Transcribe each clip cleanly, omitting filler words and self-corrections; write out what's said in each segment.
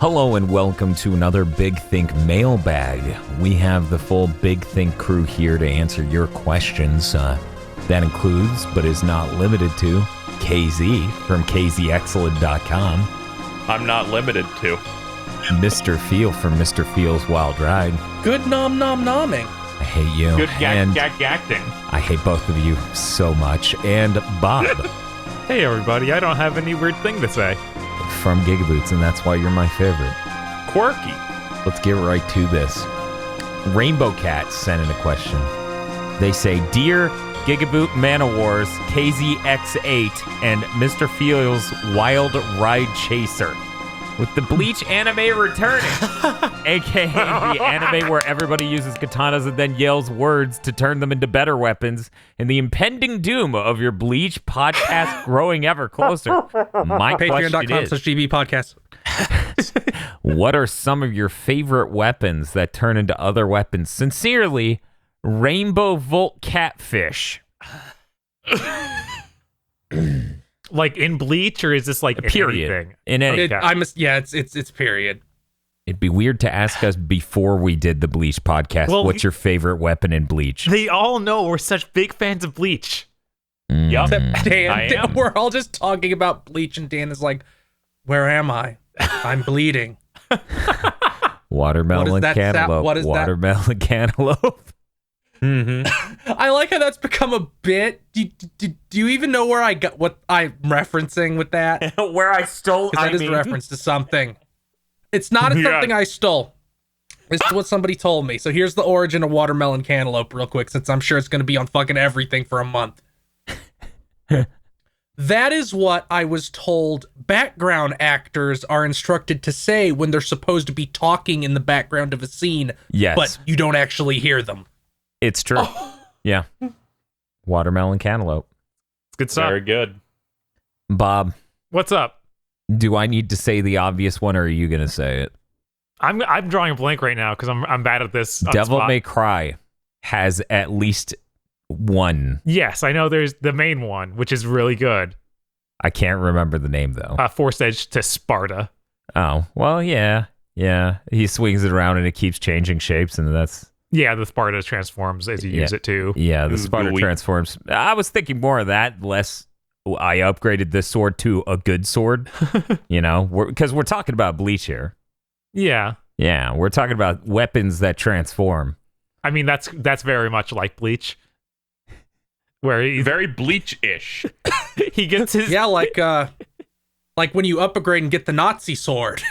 Hello and welcome to another Big Think Mailbag. We have the full Big Think crew here to answer your questions. That includes, but is not limited to, KZ from KZExcellent.com. I'm not limited to. Mr. Feel from Mr. Feel's Wild Ride. Good nom-nomming. I hate you. Good and acting. I hate both of you so much. And Bob. Hey everybody, I don't have any weird thing to say. From GigaBoots, and that's why you're my favorite. Quirky. Let's get right to this. Rainbow Cat sent in a question. They say, Dear Gigaboot Man of Wars, KZX8, and Mr. Feel's Wild Ride Chaser. With the Bleach anime returning, aka the anime where everybody uses katanas and then yells words to turn them into better weapons, and the impending doom of your Bleach podcast growing ever closer. My question is, Patreon.com/GB podcast. what are some of your favorite weapons that turn into other weapons? Sincerely, Rainbow Volt Catfish. Like in Bleach, or is this like Period. anything? In any It's period. It'd be weird to ask us before we did the Bleach podcast, Well, what's your favorite weapon in Bleach? They all know we're such big fans of Bleach. Yup. Dan, we're all just talking about Bleach, and Dan is like, "Where am I? I'm bleeding." Watermelon cantaloupe. What is that? Watermelon cantaloupe. Mm-hmm. I like how that's become a bit. Do you even know where I got what I'm referencing with that? Where I stole. Because that is a reference to something. It's not something I stole. It's what somebody told me. So here's the origin of watermelon cantaloupe real quick, since I'm sure it's going to be on fucking everything for a month. That is what I was told background actors are instructed to say when they're supposed to be talking in the background of a scene, Yes. but you don't actually hear them. It's true. Yeah. Watermelon cantaloupe. It's good stuff. Very good. Bob, What's up? do I need to say the obvious one, or are you going to say it? I'm drawing a blank right now because I'm bad at this. on Devil spot. May Cry has at least one. Yes, I know. There's the main one, which is really good. I can't remember the name, though. Forced Edge to Sparta. Oh, well, yeah. Yeah. He swings it around and it keeps changing shapes, and that's... Yeah, the Sparta transforms as you use it too. Yeah, the Ooh, Sparta gooey. transforms. I was thinking more of that, less I upgraded this sword to a good sword, you know, because we're talking about Bleach here. Yeah. Yeah, we're talking about weapons that transform. I mean, that's very much like Bleach, where Very Bleach-ish. he gets his Yeah, like when you upgrade and get the Nazi sword.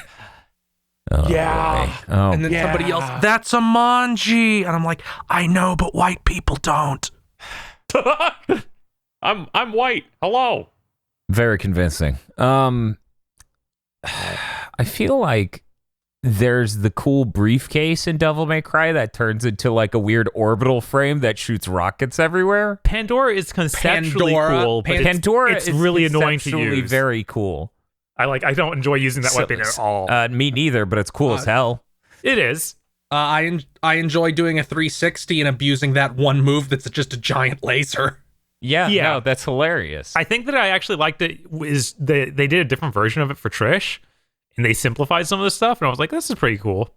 Oh, Yeah. boy. Oh, And then somebody else, that's a manji. And I'm like, I know, but white people don't. I'm white. Hello. very convincing. I feel like there's the cool briefcase in Devil May Cry that turns into like a weird orbital frame that shoots rockets everywhere. Pandora is conceptually Pandora. cool, but Pandora it's is really annoying to conceptually use. very cool. I don't enjoy using that weapon at all. Me neither, but it's cool as hell. It is. I enjoy doing a 360 and abusing that one move that's just a giant laser. Yeah, Yeah. no, that's hilarious. I think that I actually liked it is they did a different version of it for Trish, and they simplified some of the stuff, and I was like, this is pretty cool.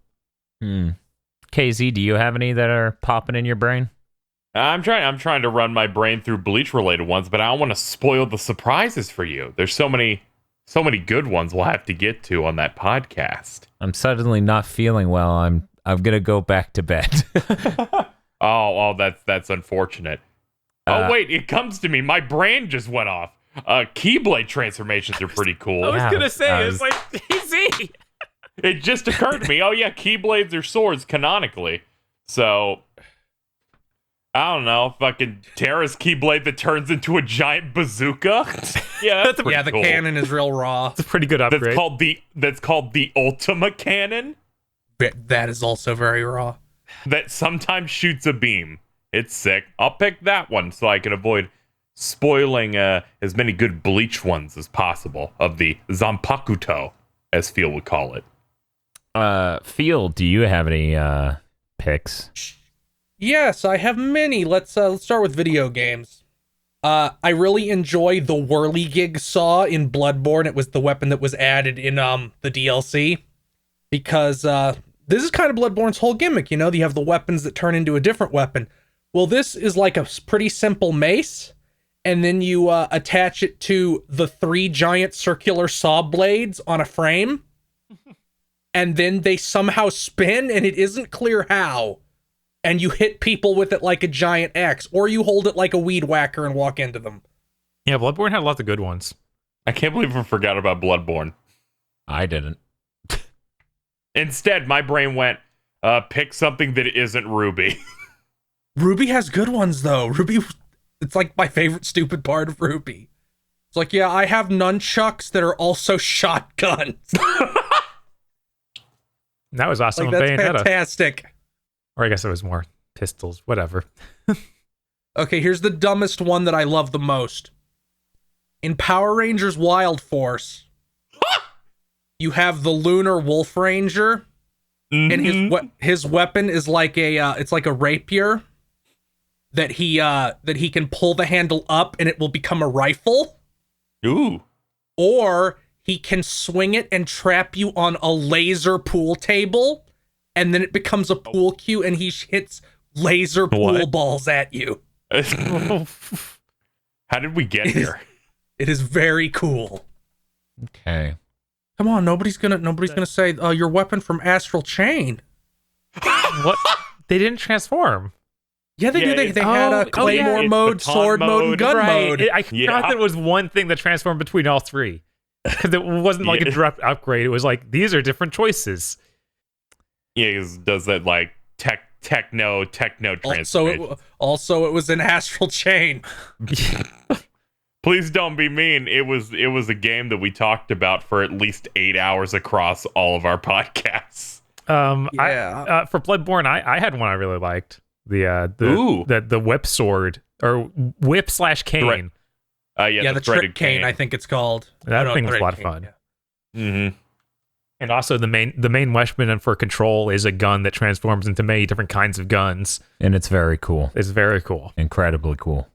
KZ, do you have any that are popping in your brain? I'm trying to run my brain through Bleach-related ones, but I don't want to spoil the surprises for you. There's so many good ones we'll have to get to on that podcast. I'm suddenly not feeling well. I'm gonna go back to bed. Oh, that's unfortunate. Wait, it comes to me. My brain just went off. Keyblade transformations are pretty cool. I was Yeah, gonna say I it's was- like easy. It just occurred to me. Oh yeah, Keyblades are swords canonically. So I don't know, fucking Terra's Keyblade that turns into a giant bazooka. Yeah, that's pretty Yeah, the cool. cannon is real raw. It's a pretty good upgrade. That's called the Ultima Cannon But that is also very raw. that sometimes shoots a beam. It's sick. I'll pick that one so I can avoid spoiling as many good Bleach ones as possible of the Zanpakuto, as Phil would call it. Phil, do you have any picks? Yes, I have many. Let's start with video games. I really enjoy the whirligig saw in Bloodborne. It was the weapon that was added in the DLC. because this is kind of Bloodborne's whole gimmick. You know, you have the weapons that turn into a different weapon. Well, this is like a pretty simple mace, and then you attach it to the 3 giant circular saw blades on a frame, and then they somehow spin, and it isn't clear how. And you hit people with it like a giant axe, or you hold it like a weed whacker and walk into them. Yeah, Bloodborne had lots of good ones. I can't believe I forgot about Bloodborne. I didn't. Instead, my brain went, pick something that isn't Ruby. Ruby has good ones, though. Ruby, it's like my favorite stupid part of Ruby. It's like, yeah, I have nunchucks that are also shotguns. That was awesome. Like, that's Bayonetta. fantastic. Or I guess it was more pistols, whatever. Okay, here's the dumbest one that I love the most. In Power Rangers Wild Force, you have the Lunar Wolf Ranger, and his weapon is like it's like a rapier that he can pull the handle up and it will become a rifle. Ooh. Or he can swing it and trap you on a laser pool table, and then it becomes a pool cue and he hits laser pool balls at you. How did we get here? It is very cool. Okay. Come on, nobody's gonna say your weapon from Astral Chain. What? They didn't transform. Yeah, they did. They had a Claymore mode, Baton sword mode, and gun mode. I forgot there was one thing that transformed between all 3. Because it wasn't like a direct upgrade. It was like, these are different choices. Yeah, it does that like techno transformation. Also, it was an Astral Chain. Please don't be mean. It was a game that we talked about for at least 8 hours across all of our podcasts. Yeah. For Bloodborne, I had one I really liked. The whip sword or whip/cane. The trick cane, I think it's called. That thing was a lot of fun. Yeah. Mm-hmm. And also the main weapon for control is a gun that transforms into many different kinds of guns. And it's very cool. It's very cool. Incredibly cool.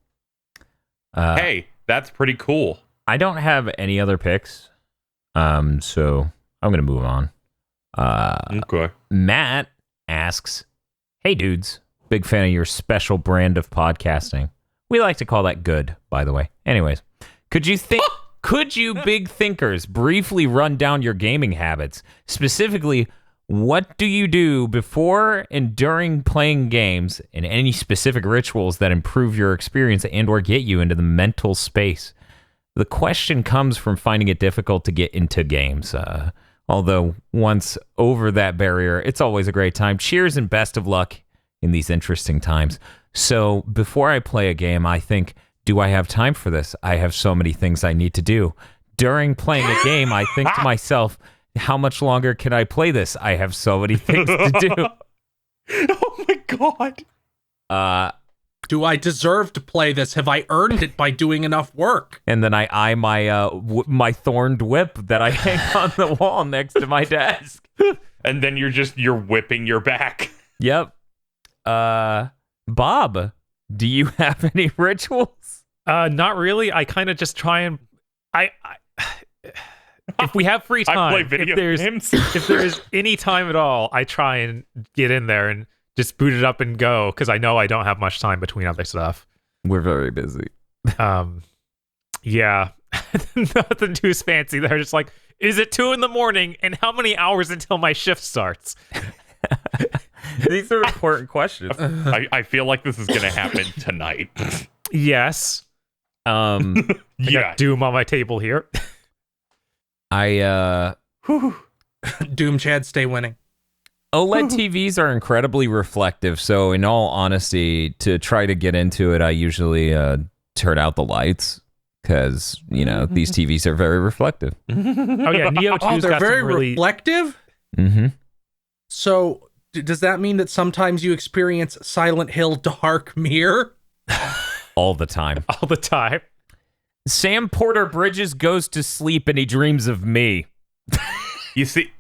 Hey, that's pretty cool. I don't have any other picks, so I'm going to move on. Okay. Matt asks, hey dudes, big fan of your special brand of podcasting. We like to call that good, by the way. Anyways, could you big thinkers briefly run down your gaming habits? Specifically, what do you do before and during playing games, and any specific rituals that improve your experience and or get you into the mental space? The question comes from finding it difficult to get into games. Although once over that barrier, it's always a great time. Cheers and best of luck in these interesting times. So before I play a game, I think, do I have time for this? I have so many things I need to do. During playing a game, I think to myself, how much longer can I play this? I have so many things to do. Oh my god. Do I deserve to play this? Have I earned it by doing enough work? And then I eye my my thorned whip that I hang on the wall next to my desk. And then you're whipping your back. Yep. Bob, do you have any rituals? Not really. I kind of just try and if we have free time, I play video games. If there is any time at all, I try and get in there and just boot it up and go, because I know I don't have much time between other stuff. We're very busy. Yeah. Nothing too fancy. They're just like, is it 2 a.m, and how many hours until my shift starts? These are important questions. I feel like this is gonna happen tonight. Yes. I got Doom on my table here. Doom Chad, stay winning. OLED TVs are incredibly reflective, so in all honesty, to try to get into it, I usually turn out the lights, because, these TVs are very reflective. Oh yeah, Neo 2's they're got very some really... reflective? Mm-hmm. So, does that mean that sometimes you experience Silent Hill Dark Mirror? All the time. All the time. Sam Porter Bridges goes to sleep and he dreams of me. You see,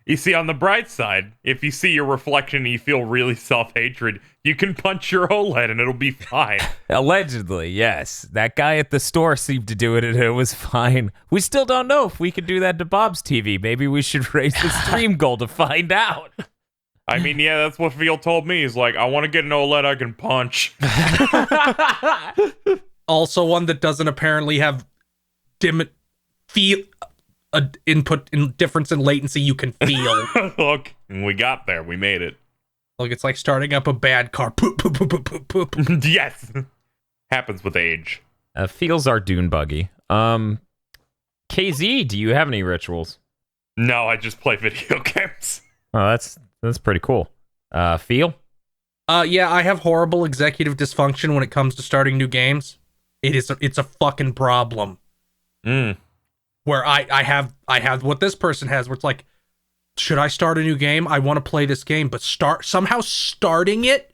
You see, on the bright side, if you see your reflection and you feel really self-hatred, you can punch your OLED and it'll be fine. Allegedly, yes. That guy at the store seemed to do it and it was fine. We still don't know if we could do that to Bob's TV. Maybe we should raise the stream goal to find out. I mean, yeah, that's what Phil told me. He's like, I want to get an OLED I can punch. Also one that doesn't apparently have input in difference in latency you can feel. Look, we got there. We made it. Like it's like starting up a bad car. Poop, poop, poop, poop, poop, poop. Yes. Happens with age. Feels our dune buggy. KZ, do you have any rituals? No, I just play video games. Oh, that's pretty cool. Feel? Yeah, I have horrible executive dysfunction when it comes to starting new games. It's a fucking problem. Where I have what this person has, where it's like, should I start a new game? I want to play this game, but somehow starting it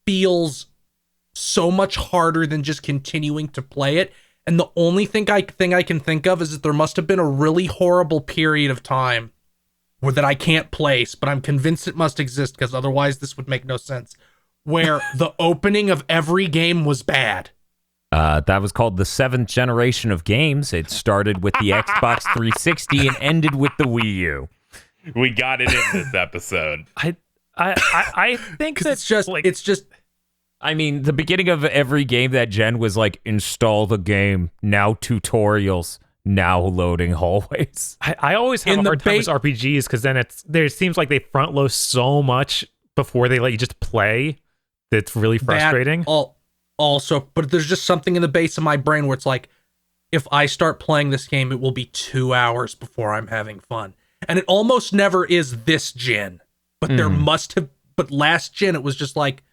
feels so much harder than just continuing to play it. And the only thing I can think of is that there must have been a really horrible period of time that I can't place, but I'm convinced it must exist because otherwise this would make no sense, where the opening of every game was bad. That was called the 7th generation of games. It started with the Xbox 360 and ended with the Wii U. We got it in this episode. I think that's it's just. I mean, the beginning of every game that gen was like, install the game, now tutorials, now loading hallways. I always have a hard time with RPGs because then it seems like they front load so much before they let you just play. That's really frustrating. Also, but there's just something in the base of my brain where it's like, if I start playing this game, it will be 2 hours before I'm having fun. And it almost never is this gen. But there must have, but last gen it was just like,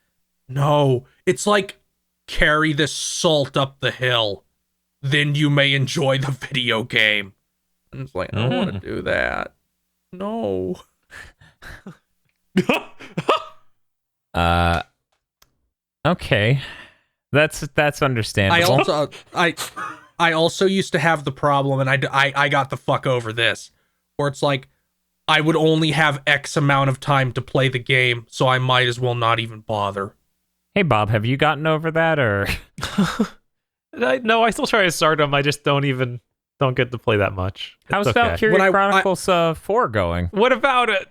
no, it's like, carry this salt up the hill. Then you may enjoy the video game. And it's like, I don't want to do that. No. Okay. That's understandable. I also used to have the problem, and I got the fuck over this, where it's like, I would only have X amount of time to play the game, so I might as well not even bother. Hey, Bob, have you gotten over that, or? No, I still try to start them. I just don't get to play that much. How's Valkyria Chronicles 4 going? What about it?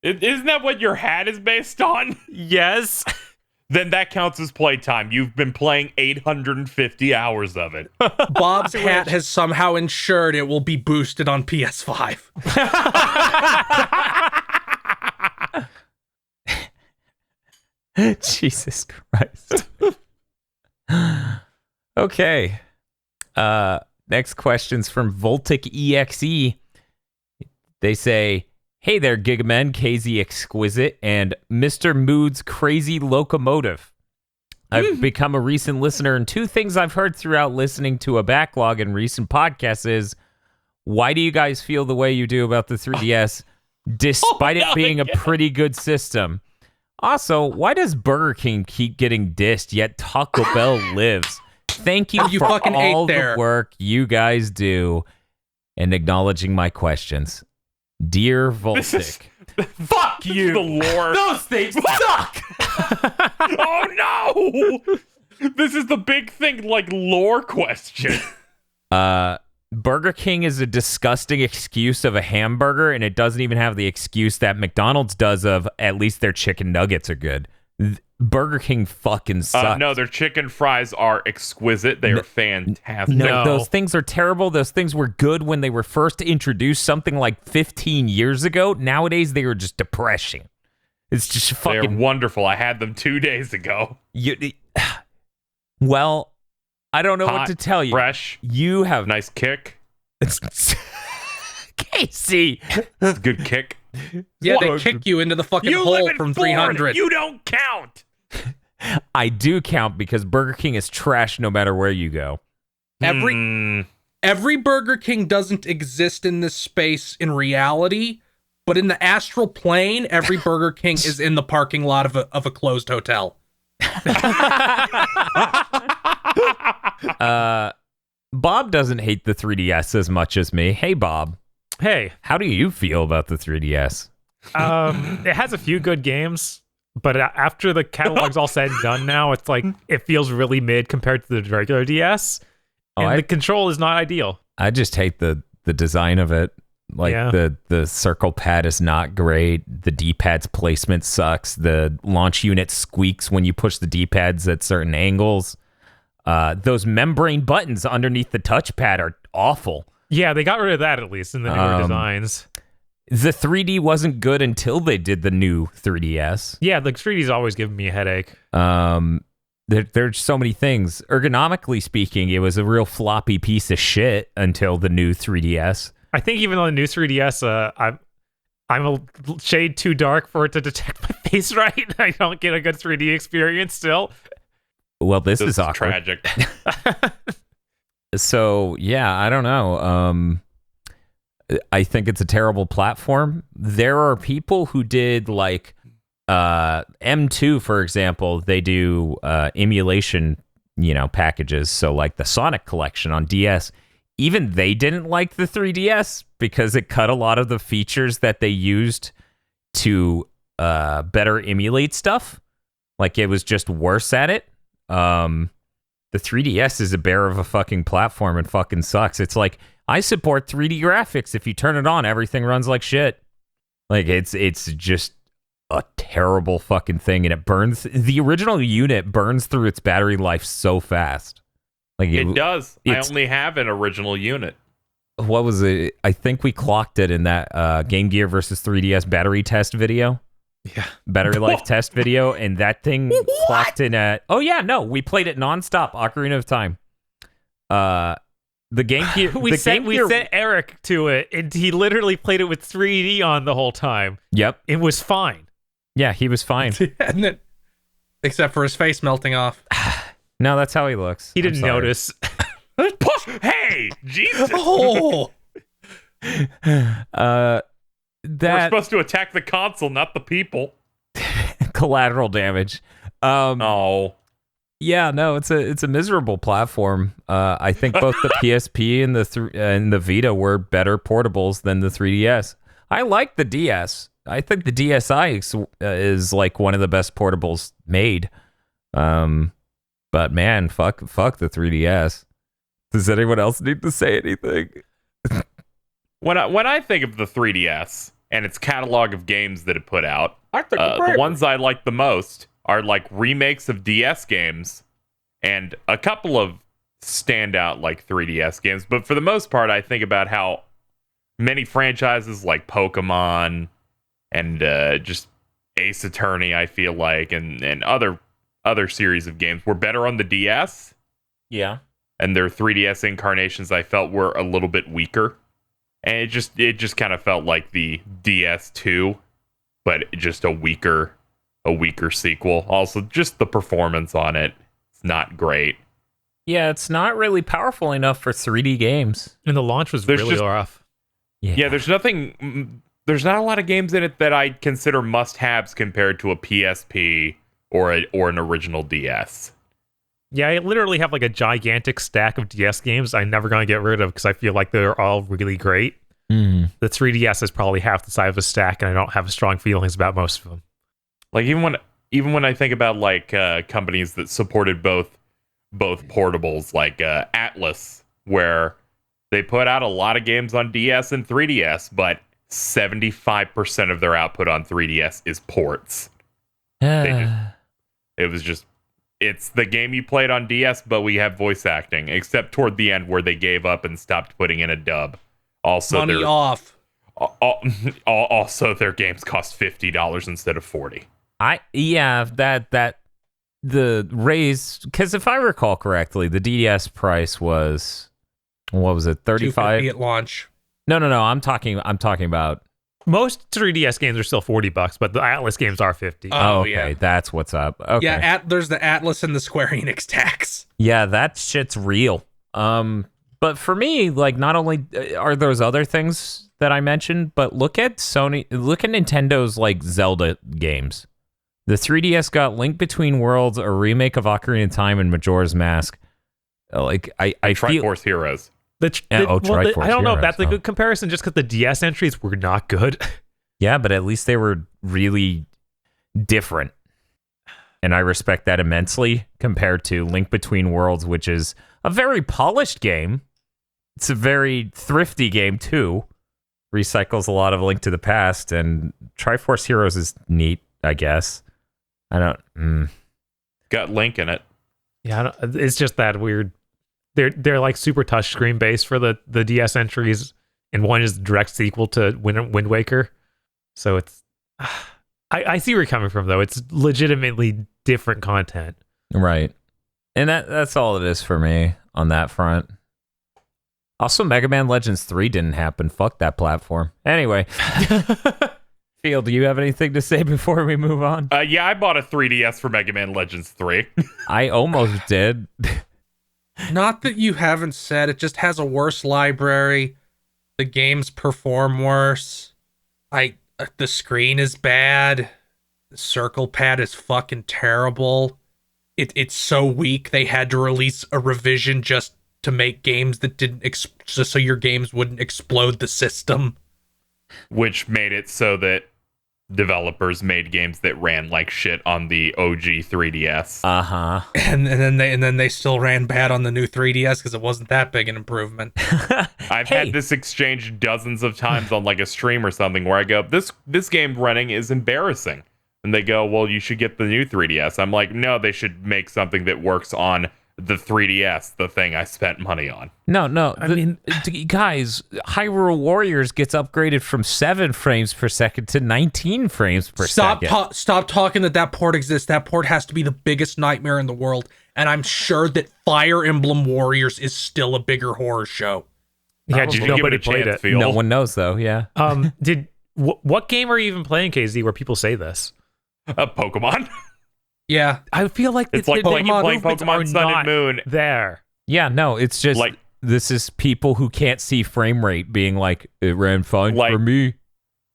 Isn't that what your hat is based on? Yes. Then that counts as playtime. You've been playing 850 hours of it. Bob's hat has somehow ensured it will be boosted on PS5. Jesus Christ. Okay. Next question's from Voltic EXE. They say, hey there, Gigamen, KZ Exquisite, and Mr. Mood's Crazy Locomotive. I've become a recent listener, and 2 things I've heard throughout listening to a backlog in recent podcasts is, why do you guys feel the way you do about the 3DS, despite it being a pretty good system? Also, why does Burger King keep getting dissed, yet Taco Bell lives? Thank you, You for fucking all ate there. the work you guys do and acknowledging my questions. Dear Voltic. Fuck you! The lore. Those things suck! Oh no! This is the big thing, like, lore question. Burger King is a disgusting excuse of a hamburger, and it doesn't even have the excuse that McDonald's does of, at least their chicken nuggets are good. Burger King fucking sucks. No, their chicken fries are exquisite. They are fantastic. No, those things are terrible. Those things were good when they were first introduced something like 15 years ago. Nowadays, they are just depressing. It's just fucking... They're wonderful. I had them 2 days ago. Well, I don't know Hot, what to tell you. Fresh. You have... Nice kick. Casey! It's a good kick. Yeah, they kick you into the fucking hole from 300. You don't count. I do count because Burger King is trash no matter where you go. Every Burger King doesn't exist in this space in reality, but in the astral plane, every Burger King is in the parking lot of a closed hotel. Bob doesn't hate the 3DS as much as me. Hey, Bob. Hey, How do you feel about the 3DS? it has a few good games, but after the catalog's all said and done now, it's like it feels really mid compared to the regular DS, and the control is not ideal. I just hate the design of it. Like the circle pad is not great. The D-pad's placement sucks. The launch unit squeaks when you push the D-pads at certain angles. Those membrane buttons underneath the touchpad are awful. Yeah, they got rid of that at least in the newer designs. The 3D wasn't good until they did the new 3DS. Yeah, the 3D's always given me a headache. There's so many things. Ergonomically speaking, it was a real floppy piece of shit until the new 3DS. I think even on the new 3DS, I'm a shade too dark for it to detect my face right. I don't get a good 3D experience still. Well, this is awkward. Tragic. So, yeah, I don't know. I think it's a terrible platform. There are people who did like M2, for example. They do emulation, packages. So like the Sonic collection on DS, even they didn't like the 3DS because it cut a lot of the features that they used to better emulate stuff. Like it was just worse at it. The 3DS is a bear of a fucking platform and fucking sucks. It's like, I support 3D graphics. If you turn it on, everything runs like shit. Like it's just a terrible fucking thing, and it burns. The original unit burns through its battery life so fast. Like it does. I only have an original unit. What was it? I think we clocked it in that Game Gear versus 3DS battery test video. Yeah. Battery life test video, and that thing clocked in at... Oh, yeah, no, we played it nonstop, Ocarina of Time. The Game Gear... we sent Eric to it, and he literally played it with 3D on the whole time. Yep. It was fine. Yeah, he was fine. Except for his face melting off. No, that's how he looks. He didn't notice. Hey, Jesus. Oh! We're supposed to attack the console, not the people. Collateral damage. Yeah, no, it's a miserable platform. I think both the PSP and the Vita were better portables than the 3DS. I like the DS. I think the DSi is like one of the best portables made. But man, fuck the 3DS. Does anyone else need to say anything? When I think of the 3DS and its catalog of games that it put out, the ones I like the most are like remakes of DS games and a couple of standout like 3DS games. But for the most part, I think about how many franchises like Pokemon and just Ace Attorney, I feel like, and other series of games were better on the DS. Yeah. And their 3DS incarnations I felt were a little bit weaker. And it just kind of felt like the DS2, but just a weaker sequel. Also, just the performance on it, it's not great. Yeah, it's not really powerful enough for 3D games. And the launch was really rough. Yeah, there's not a lot of games in it that I consider must-haves compared to a PSP or an original DS. Yeah, I literally have like a gigantic stack of DS games I'm never going to get rid of because I feel like they're all really great. Mm. The 3DS is probably half the size of a stack, and I don't have strong feelings about most of them. Like even when I think about like companies that supported both portables, like Atlas, where they put out a lot of games on DS and 3DS, but 75% of their output on 3DS is ports. It's the game you played on DS, but we have voice acting, except toward the end where they gave up and stopped putting in a dub. Also, money off. Also, their games cost $50 instead of $40. The raise, because if I recall correctly, the DS price was, what was it, $35 at launch. No. I'm talking about. Most 3DS games are still $40, but the Atlas games are $50. Oh, okay, yeah. That's what's up. Okay. Yeah, there's the Atlas and the Square Enix tax. Yeah, that shit's real. But for me, like, not only are those other things that I mentioned, but look at Nintendo's like Zelda games. The 3DS got Link Between Worlds, a remake of Ocarina of Time, and Majora's Mask. Like I feel Triforce Heroes. Triforce I don't know if that's a Heroes, good comparison, just because the DS entries were not good. Yeah, but at least they were really different. And I respect that immensely compared to Link Between Worlds, which is a very polished game. It's a very thrifty game, too. Recycles a lot of Link to the Past, and Triforce Heroes is neat, I guess. I don't... Got Link in it. Yeah, it's just that weird. They're like super touchscreen based for the DS entries, and one is the direct sequel to Wind Waker. So it's... I see where you're coming from, though. It's legitimately different content. Right. And that's all it is for me on that front. Also, Mega Man Legends 3 didn't happen. Fuck that platform. Anyway. Phil, do you have anything to say before we move on? Yeah, I bought a 3DS for Mega Man Legends 3. I almost did. Not that you haven't said, it just has a worse library. The games perform worse. The screen is bad. The circle pad is fucking terrible. It's so weak they had to release a revision just to make games that didn't just so your games wouldn't explode the system. Which made it so that developers made games that ran like shit on the OG 3DS. Uh-huh. And then they still ran bad on the new 3DS because it wasn't that big an improvement. I've had this exchange dozens of times on like a stream or something where I go, this game running is embarrassing. And they go, well, you should get the new 3DS. I'm like, no, they should make something that works on the 3DS, the thing I spent money on. No. I mean, guys, Hyrule Warriors gets upgraded from 7 frames per second to 19 frames per second. Stop talking that port exists. That port has to be the biggest nightmare in the world. And I'm sure that Fire Emblem Warriors is still a bigger horror show. Yeah, Did you nobody give it a played chance, it. Phil? No one knows, though, yeah. What game are you even playing, KZ, where people say this? Pokemon. Yeah. I feel like It's like playing Pokemon Sun and Moon. There. Yeah, no, it's just, Like- this is people who can't see frame rate being like, it ran fine Like- for me.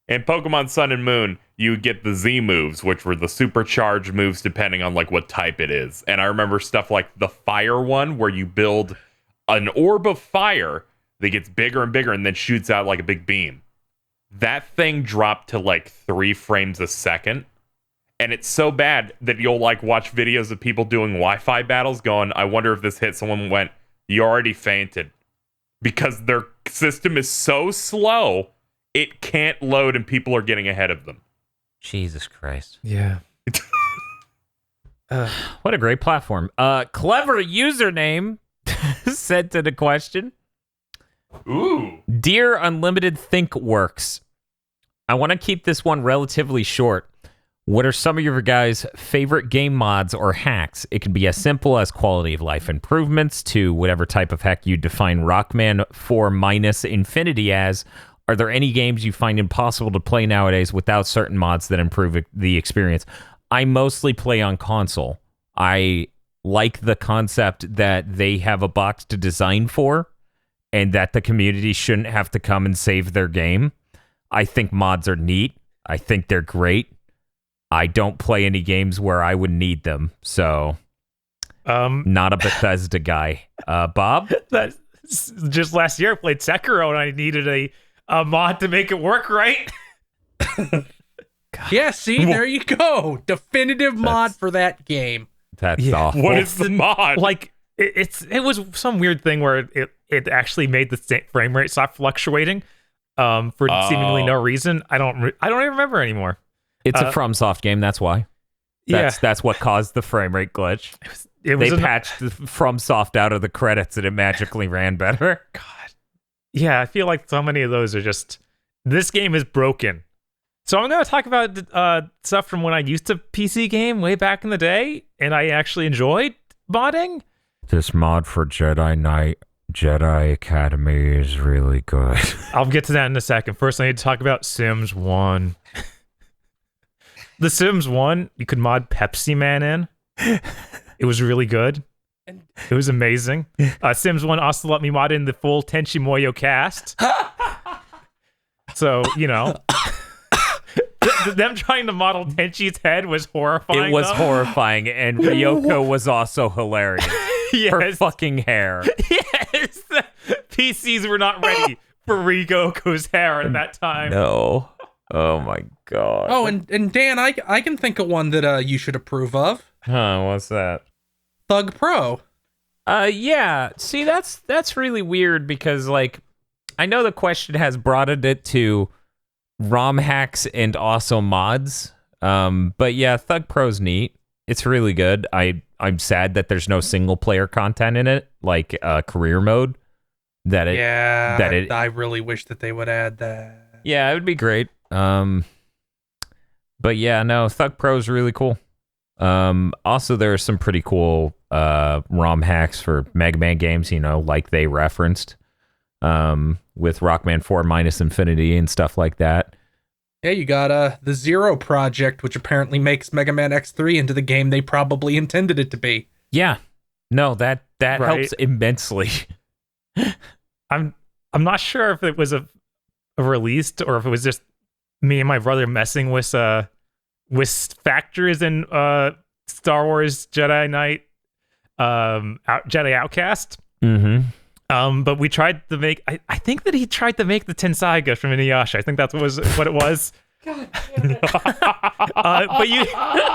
In Pokemon Sun and Moon, you get the Z moves, which were the supercharged moves depending on like what type it is. And I remember stuff like the fire one, where you build an orb of fire that gets bigger and bigger and then shoots out like a big beam. That thing dropped to like 3 frames a second. And it's so bad that you'll like watch videos of people doing Wi-Fi battles going, I wonder if this hit someone went, you already fainted. Because their system is so slow, it can't load and people are getting ahead of them. Jesus Christ. Yeah. What a great platform. Clever username sent in a question. Ooh. Dear Unlimited Think Works, I want to keep this one relatively short. What are some of your guys' favorite game mods or hacks? It can be as simple as quality of life improvements to whatever type of hack you define Rockman 4 minus infinity as. Are there any games you find impossible to play nowadays without certain mods that improve the experience? I mostly play on console. I like the concept that they have a box to design for and that the community shouldn't have to come and save their game. I think mods are neat. I think they're great. I don't play any games where I would need them, so not a Bethesda guy. Bob? Just last year I played Sekiro and I needed a mod to make it work right. Yeah, see, there you go. Definitive mod for that game. That's awful. What is the mod? Like it was some weird thing where it actually made the frame rate stop fluctuating for seemingly no reason. I don't even remember anymore. It's a FromSoft game, that's why. That's what caused the frame rate glitch. They patched the FromSoft out of the credits and it magically ran better. God. Yeah, I feel like so many of those are just, this game is broken. So I'm going to talk about stuff from when I used to PC game way back in the day, and I actually enjoyed modding. This mod for Jedi Knight Jedi Academy is really good. I'll get to that in a second. First, I need to talk about Sims 1. The Sims 1, you could mod Pepsi Man in. It was really good. It was amazing. Sims 1 also let me mod in the full Tenchi Muyo cast. So, you know, them trying to model Tenchi's head was horrifying. It was horrifying, and Ryoko was also hilarious. Yes. Her fucking hair. Yes. PCs were not ready for Rigoko's hair at that time. No. Oh my god. Oh, and Dan, I can think of one that you should approve of. Huh, what's that? Thug Pro. Yeah. See, that's really weird because, like, I know the question has broadened it to ROM hacks and also mods. But yeah, Thug Pro's neat. It's really good. I'm sad that there's no single player content in it, like career mode. I really wish that they would add that. Yeah, it would be great. But yeah, no, Thug Pro's really cool. Also, there are some pretty cool ROM hacks for Mega Man games, like they referenced, with Rockman 4 Minus Infinity and stuff like that. Yeah, you got the Zero Project, which apparently makes Mega Man X3 into the game they probably intended it to be. Yeah. No, that Right. helps immensely. I'm not sure if it was a released or if it was just me and my brother messing with factors in Star Wars Jedi Knight, Jedi Outcast. Mm-hmm. But we tried to make. I think that he tried to make the Tensaiga from Inuyasha. I think that's what it was. God damn it. But he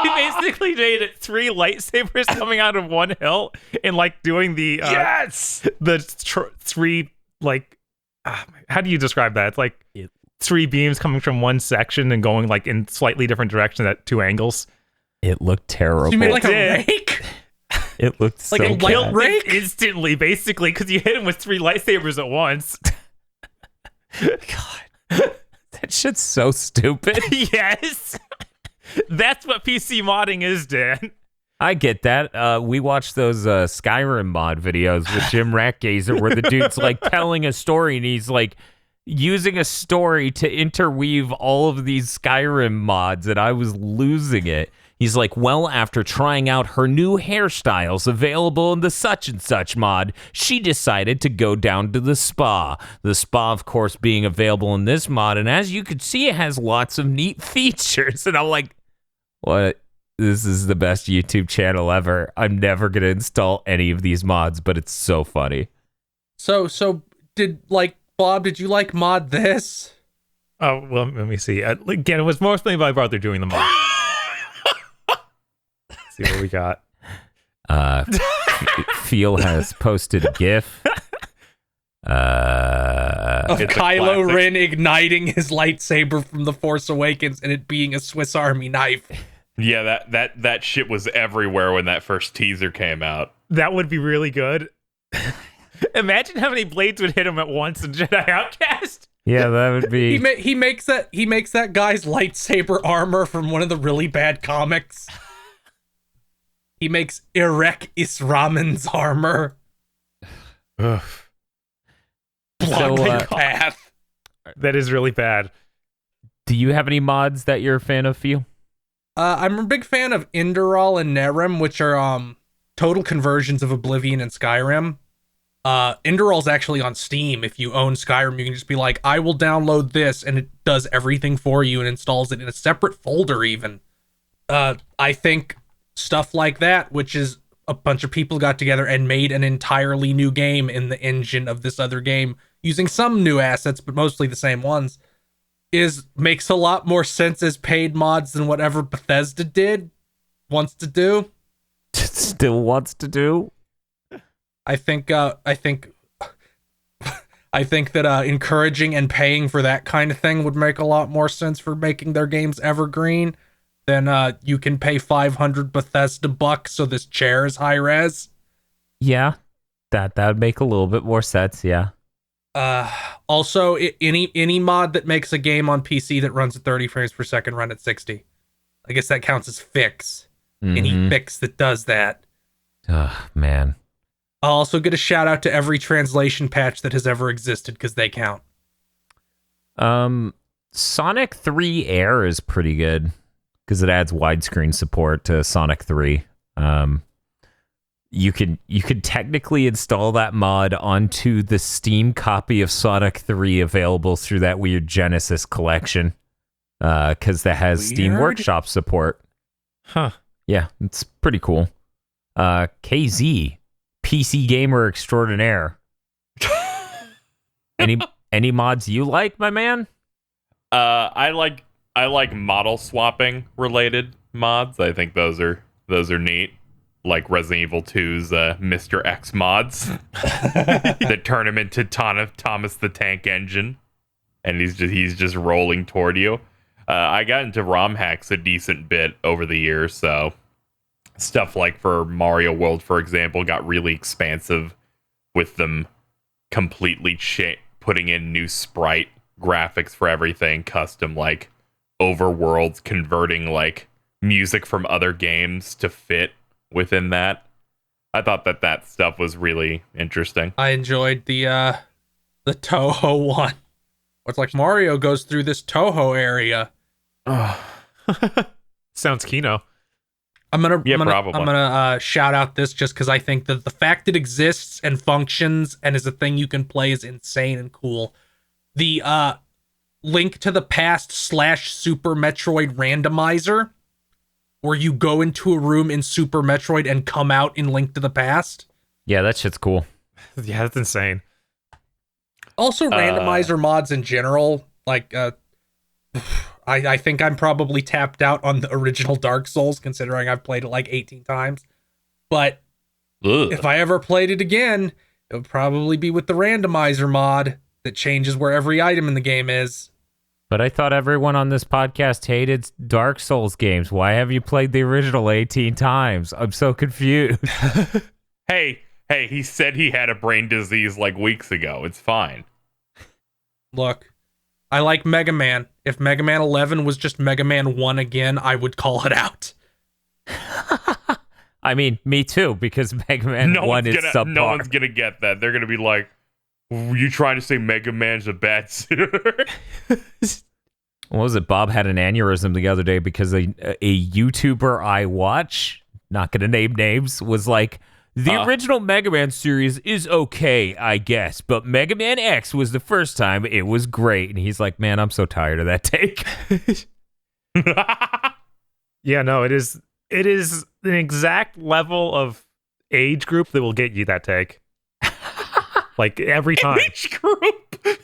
basically made it 3 lightsabers coming out of one hilt and like doing the three like how do you describe that? It's like 3 beams coming from one section and going like in slightly different directions at 2 angles. It looked terrible. You made like a rake? It looked so Like a bad. light rake? Instantly, basically, because you hit him with 3 lightsabers at once. God, that shit's so stupid. Yes. That's what PC modding is, Dan. I get that. We watched those Skyrim mod videos with Jim Ratgazer where the dude's like telling a story and he's like using a story to interweave all of these Skyrim mods, and I was losing it. He's like, well, after trying out her new hairstyles available in the such and such mod, she decided to go down to the spa. The spa, of course, being available in this mod, and as you can see, it has lots of neat features. And I'm like, what? This is the best YouTube channel ever. I'm never going to install any of these mods, but it's so funny. So Bob, did you like mod this? Oh, well, let me see. Again, it was mostly my brother doing the mod. See what we got. Feel has posted a GIF. Of It's a Kylo classic. Ren igniting his lightsaber from The Force Awakens and it being a Swiss Army knife. Yeah, that shit was everywhere when that first teaser came out. That would be really good. Imagine how many blades would hit him at once in Jedi Outcast. Yeah, that would be. He makes that guy's lightsaber armor from one of the really bad comics. He makes Irek Israman's armor. Ugh, Blocking So, path. that is really bad. Do you have any mods that you're a fan of, Feel? I'm a big fan of Indurol and Nerim, which are total conversions of Oblivion and Skyrim. Indurol's actually on Steam. If you own Skyrim, you can just be like, I will download this, and it does everything for you and installs it in a separate folder even. I think stuff like that, which is a bunch of people got together and made an entirely new game in the engine of this other game, using some new assets, but mostly the same ones, makes a lot more sense as paid mods than whatever Bethesda wants to do. Still wants to do? I think that encouraging and paying for that kind of thing would make a lot more sense for making their games evergreen than you can pay 500 Bethesda bucks so this chair is high res. Yeah, that would make a little bit more sense, yeah. Also, any mod that makes a game on PC that runs at 30 frames per second run at 60. I guess that counts as fix. Any fix that does that. Oh, man. I'll also get a shout out to every translation patch that has ever existed because they count. Sonic 3 Air is pretty good because it adds widescreen support to Sonic 3. You could technically install that mod onto the Steam copy of Sonic 3 available through that weird Genesis collection, because that has Steam Weird? Workshop support. Huh. Yeah, it's pretty cool. KZ, PC gamer extraordinaire. Any mods you like, my man? I like model swapping related mods. I think those are neat. Like Resident Evil 2's Mr. X mods that turn him into Thomas the Tank Engine, and he's just rolling toward you. I got into ROM hacks a decent bit over the years, so stuff like for Mario World, for example, got really expansive with them completely putting in new sprite graphics for everything, custom like overworlds, converting like music from other games to fit within that. I thought that stuff was really interesting. I enjoyed the Toho one. It's like Mario goes through this Toho area. Sounds Kino. I'm probably. gonna shout out this just because I think that the fact it exists and functions and is a thing you can play is insane and cool. The Link to the Past / Super Metroid randomizer, where you go into a room in Super Metroid and come out in Link to the Past. Yeah, that shit's cool. Yeah, that's insane. Also, randomizer mods in general, like, I think I'm probably tapped out on the original Dark Souls, considering I've played it like 18 times. But if I ever played it again, it would probably be with the randomizer mod that changes where every item in the game is. But I thought everyone on this podcast hated Dark Souls games. Why have you played the original 18 times? I'm so confused. Hey, he said he had a brain disease like weeks ago. It's fine. Look, I like Mega Man. If Mega Man 11 was just Mega Man 1 again, I would call it out. I mean, me too, because Mega Man 1 is subpar. No one's gonna get that. They're gonna be like, you trying to say Mega Man's a bad suitor? What was it? Bob had an aneurysm the other day because a YouTuber I watch, not gonna name names, was like, the original Mega Man series is okay, I guess, but Mega Man X was the first time it was great. And he's like, man, I'm so tired of that take. Yeah, no, it is an exact level of age group that will get you that take. Like every time. Age group.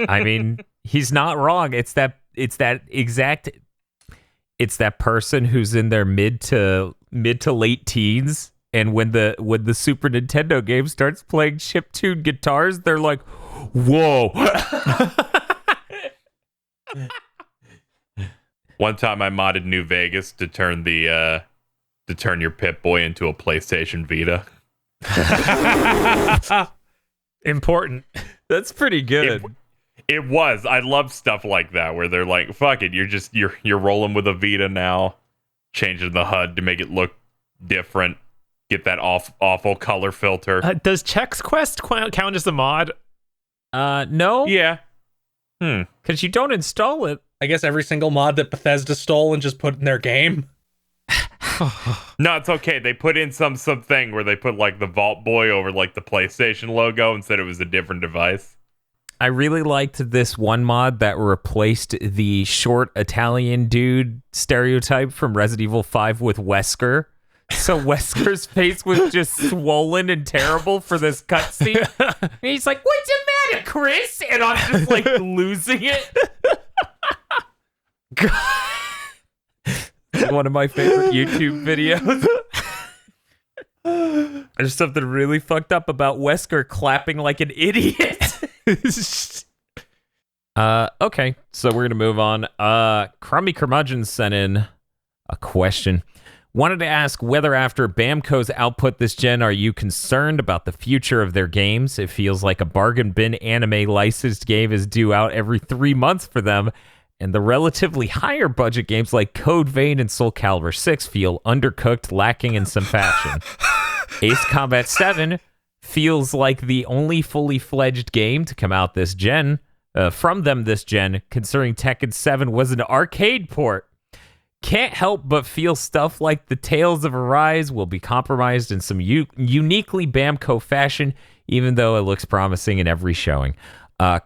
I mean, he's not wrong. It's that person who's in their mid to late teens, and when the Super Nintendo game starts playing chiptune guitars, they're like, whoa. One time I modded New Vegas to turn your Pip-Boy into a PlayStation Vita. Important. That's pretty good. It was. I love stuff like that where they're like, fuck it, you're rolling with a Vita now, changing the HUD to make it look different, get that awful color filter. Does Chex Quest count as a mod? No. Yeah. Because you don't install it. I guess every single mod that Bethesda stole and just put in their game. No, it's okay. They put in something where they put like the Vault Boy over like the PlayStation logo and said it was a different device. I really liked this one mod that replaced the short Italian dude stereotype from Resident Evil 5 with Wesker. So Wesker's face was just swollen and terrible for this cutscene. And he's like, "What's the matter, Chris?" And I'm just like losing it. One of my favorite YouTube videos. There's something really fucked up about Wesker clapping like an idiot. Okay, so we're gonna move on. Crummy Curmudgeon sent in a question. Wanted to ask whether after Bamco's output this gen, are you concerned about the future of their games? It feels like a bargain bin anime licensed game is due out every 3 months for them, and the relatively higher budget games like Code Vein and Soul Calibur 6 feel undercooked, lacking in some fashion. Ace Combat 7 feels like the only fully fledged game to come out this gen, from them this gen, considering Tekken 7 was an arcade port. Can't help but feel stuff like the Tales of Arise will be compromised in some uniquely Bamco fashion, even though it looks promising in every showing.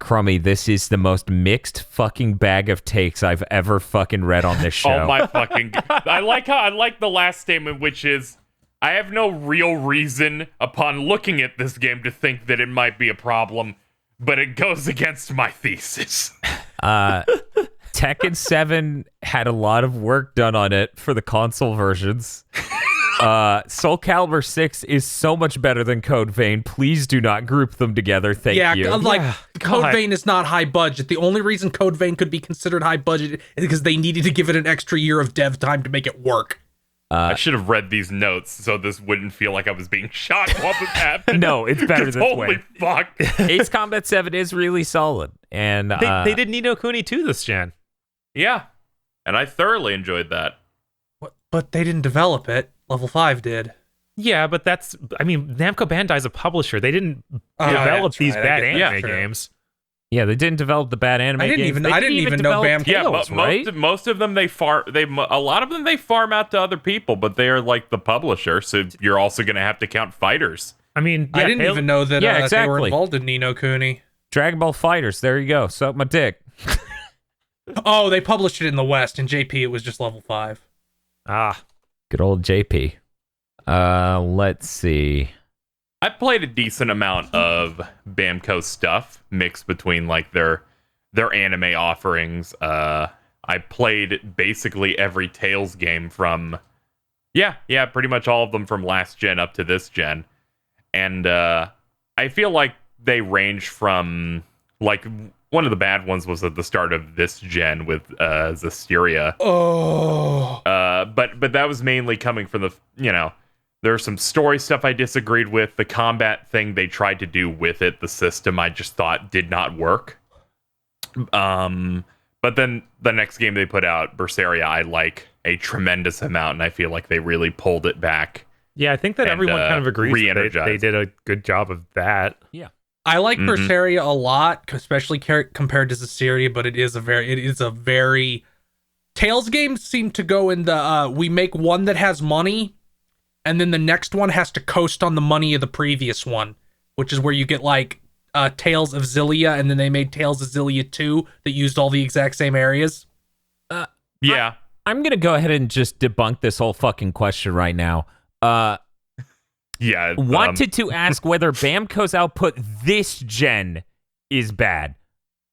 Crummy, this is the most mixed fucking bag of takes I've ever fucking read on this show. Oh my fucking I like the last statement, which is, I have no real reason upon looking at this game to think that it might be a problem. but it goes against my thesis. Tekken 7 had a lot of work done on it for the console versions. Soul Calibur 6 is so much better than Code Vein. Please do not group them together. Thank you. Code Vein is not high budget. The only reason Code Vein could be considered high budget is because they needed to give it an extra year of dev time to make it work. I should have read these notes so this wouldn't feel like I was being shot while this happened. No, it's better this holy way. Fuck. Ace Combat 7 is really solid. And They did Ni no Kuni 2 this gen. Yeah. And I thoroughly enjoyed that. But they didn't develop it. Level 5 did. Yeah, but Namco Bandai's a publisher. They didn't develop these bad anime games. Yeah, they didn't develop the bad anime games. I didn't even know Bam. Yeah, Tales, right? most of them a lot of them they farm out to other people, but they are like the publisher, so you're also going to have to count fighters. I didn't even know that they were involved in Ni no Kuni. Dragon Ball Fighters. There you go. Suck my dick. Oh, they published it in the West. In JP, it was just level 5. Good old JP. Let's see. I played a decent amount of Bamco stuff mixed between like their anime offerings. I played basically every Tales game from pretty much all of them from last gen up to this gen. And I feel like they range from like one of the bad ones was at the start of this gen with Zestiria. Oh. But that was mainly coming from there's some story stuff I disagreed with. The combat thing they tried to do with it, the system I just thought did not work. But then the next game they put out, Berseria, I like a tremendous amount, and I feel like they really pulled it back. Yeah, I think that everyone kind of agrees that they did a good job of that. Yeah. I like Berseria a lot, especially compared to Zestiria, but it is a very Tales games seem to go in the we make one that has money, and then the next one has to coast on the money of the previous one, which is where you get like Tales of Zillia, and then they made Tales of Zillia 2 that used all the exact same areas. Yeah. I'm going to go ahead and just debunk this whole fucking question right now. Wanted to ask whether Bamco's output this gen is bad.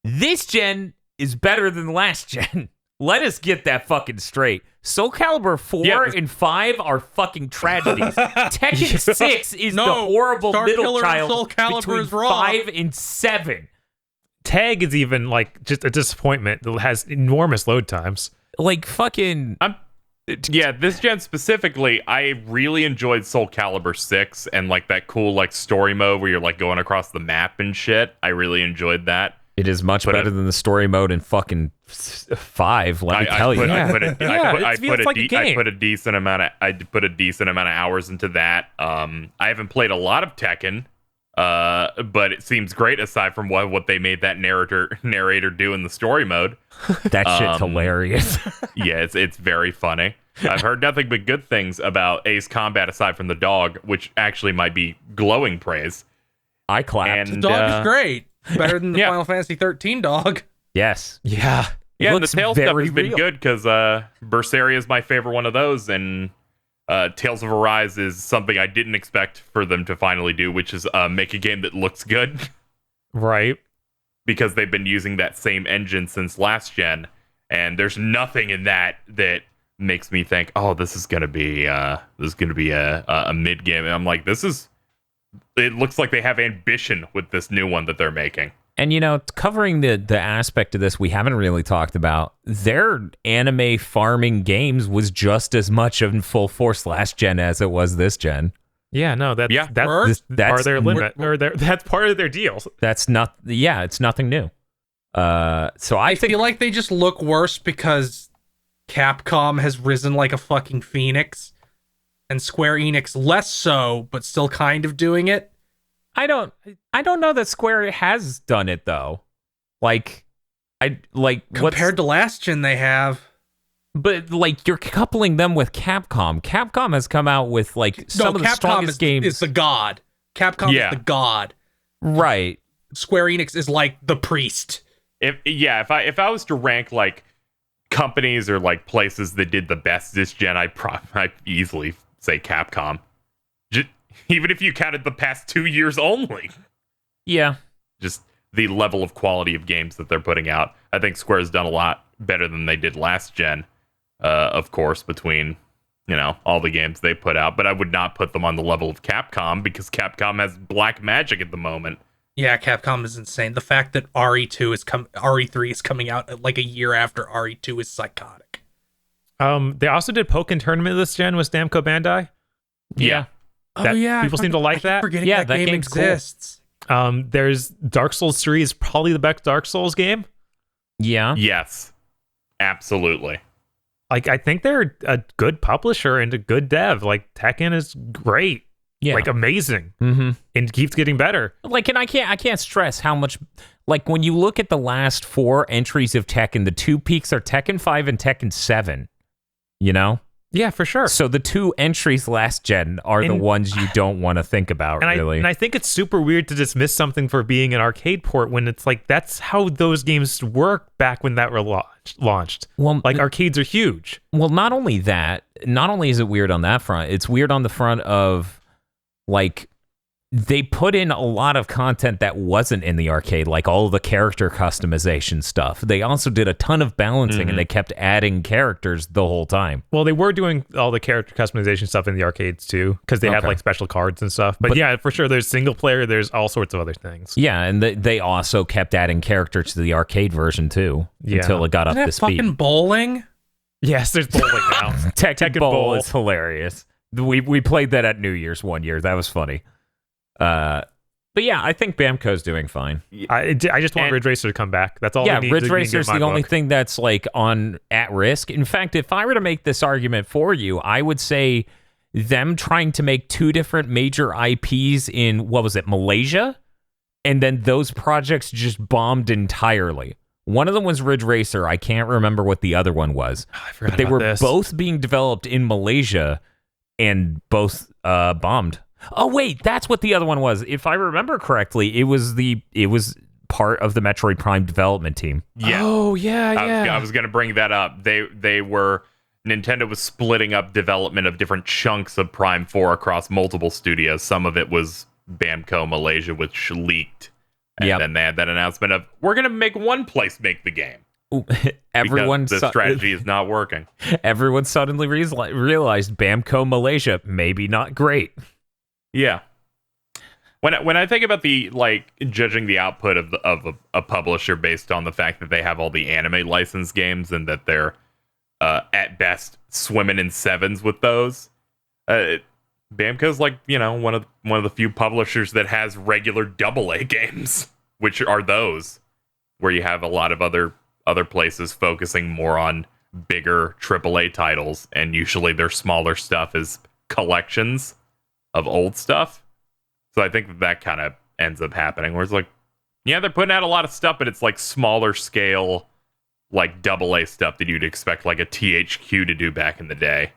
This gen is better than last gen. Let us get that fucking straight. Soul Calibur 4 and 5 are fucking tragedies. Tekken 6 is the horrible Star middle Killer child Soul Calibur between is wrong. 5 and 7. Tag is even like just a disappointment that has enormous load times. Like fucking... this gen specifically, I really enjoyed Soul Calibur 6 and like that cool like story mode where you're like going across the map and shit. I really enjoyed that. It is much better than the story mode in fucking 5. Let me tell you. I put a decent amount of hours into that. I haven't played a lot of Tekken, but it seems great aside from what they made that narrator do in the story mode. That shit's hilarious. Yeah, it's very funny. I've heard nothing but good things about Ace Combat aside from the dog, which actually might be glowing praise. I clapped. The dog is great. Better than the Final Fantasy 13 dog. Yes. Yeah. Yeah, and the Tales stuff has been good because Berseria is my favorite one of those, and Tales of Arise is something I didn't expect for them to finally do, which is make a game that looks good. Right. Because they've been using that same engine since last gen, and there's nothing in that makes me think, oh, this is gonna be a mid game. And I'm like, it looks like they have ambition with this new one that they're making. And, covering the aspect of this we haven't really talked about, their anime farming games was just as much in full force last gen as it was this gen. Yeah, no, that's part of their limit, or that's part of their deals. It's nothing new. So I feel like they just look worse because Capcom has risen like a fucking phoenix, and Square Enix less so, but still kind of doing it. I don't know that Square has done it though. Compared to last gen, they have. But like you're coupling them with Capcom. Capcom has come out with some of the strongest games. Is the god. Capcom is the god. Right. Square Enix is like the priest. If I was to rank like companies or like places that did the best this gen, I'd easily say Capcom. Even if you counted the past 2 years only. Yeah. Just the level of quality of games that they're putting out. I think Square's done a lot better than they did last gen, of course, between, all the games they put out. But I would not put them on the level of Capcom, because Capcom has black magic at the moment. Yeah, Capcom is insane. The fact that RE3 is coming out like a year after RE2 is psychotic. They also did Pokken Tournament this gen with Namco Bandai. Yeah. People seem to like that. Forgetting Yeah, that game game's cool. exists. There's Dark Souls 3 is probably the best Dark Souls game. Yeah. Yes. Absolutely. Like, I think they're a good publisher and a good dev. Like, Tekken is great. Yeah. Like, amazing. Mm-hmm. And keeps getting better. Like, and I can't stress how much, like, when you look at the last 4 entries of Tekken, the 2 peaks are Tekken 5 and Tekken 7, Yeah, for sure. So the 2 entries last gen are the ones you don't want to think about, really. And I think it's super weird to dismiss something for being an arcade port when it's like, that's how those games work back when that were launched. Well, like, arcades are huge. Well, not only is it weird on that front, it's weird on the front of, like, they put in a lot of content that wasn't in the arcade, like all the character customization stuff. They also did a ton of balancing, and they kept adding characters the whole time. Well, they were doing all the character customization stuff in the arcades too, because they have like special cards and stuff. But yeah, for sure, there's single player. There's all sorts of other things. Yeah, and they also kept adding characters to the arcade version too, until it got up to speed. Fucking bowling. Yes, there's bowling now. Tekken Bowl is hilarious. We played that at New Year's one year. That was funny. But yeah, I think Bamco's doing fine. I just want Ridge Racer to come back. That's all. Yeah, we need Ridge to Racer's get the my only book. thing that's like at risk. In fact, if I were to make this argument for you, I would say them trying to make 2 different major IPs in, Malaysia, and then those projects just bombed entirely. One of them was Ridge Racer. I can't remember what the other one was. I forgot but they about were this. both being developed in Malaysia, and both bombed. Oh wait, that's what the other one was. If I remember correctly, it was part of the Metroid Prime development team. Yeah. Oh yeah, I was going to bring that up. Nintendo was splitting up development of different chunks of Prime 4 across multiple studios. Some of it was Bamco Malaysia, which leaked. And then they had that announcement of, we're going to make one place make the game. Everyone, the strategy is not working. Everyone suddenly realized Bamco Malaysia maybe not great. Yeah. When I think about the judging the output of a publisher based on the fact that they have all the anime licensed games and that they're at best swimming in sevens with those, Bamco's one of the few publishers that has regular AA games, which are those where you have a lot of other places focusing more on bigger AAA titles, and usually their smaller stuff is collections of old stuff. So I think that kind of ends up happening, where it's like, yeah, they're putting out a lot of stuff, but it's like smaller scale, like AA stuff that you'd expect like a THQ to do back in the day,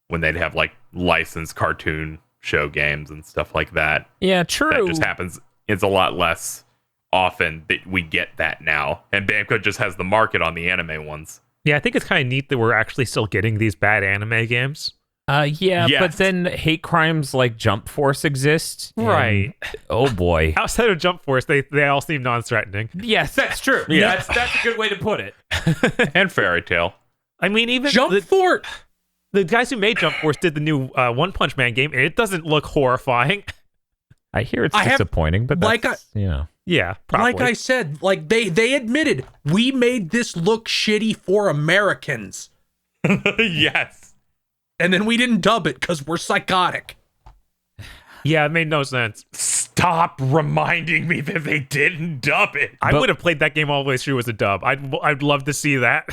when they'd have like licensed cartoon show games and stuff like that. Yeah, true. That just happens. It's a lot less often that we get that now. And Bamco just has the market on the anime ones. Yeah, I think it's kind of neat that we're actually still getting these bad anime games. Yes. But then hate crimes like Jump Force exist. Right. Oh boy. Outside of Jump Force, they all seem non-threatening. Yes, that's true. Yeah. That's a good way to put it. And Fairy Tail. I mean, even Jump Force. The guys who made Jump Force did the new One Punch Man game, and it doesn't look horrifying. I hear it's disappointing, but that's, Yeah, probably. Like I said, they admitted, we made this look shitty for Americans. Yes. And then we didn't dub it because we're psychotic. Yeah, it made no sense. Stop reminding me that they didn't dub it. I would have played that game all the way through as a dub. I'd love to see that.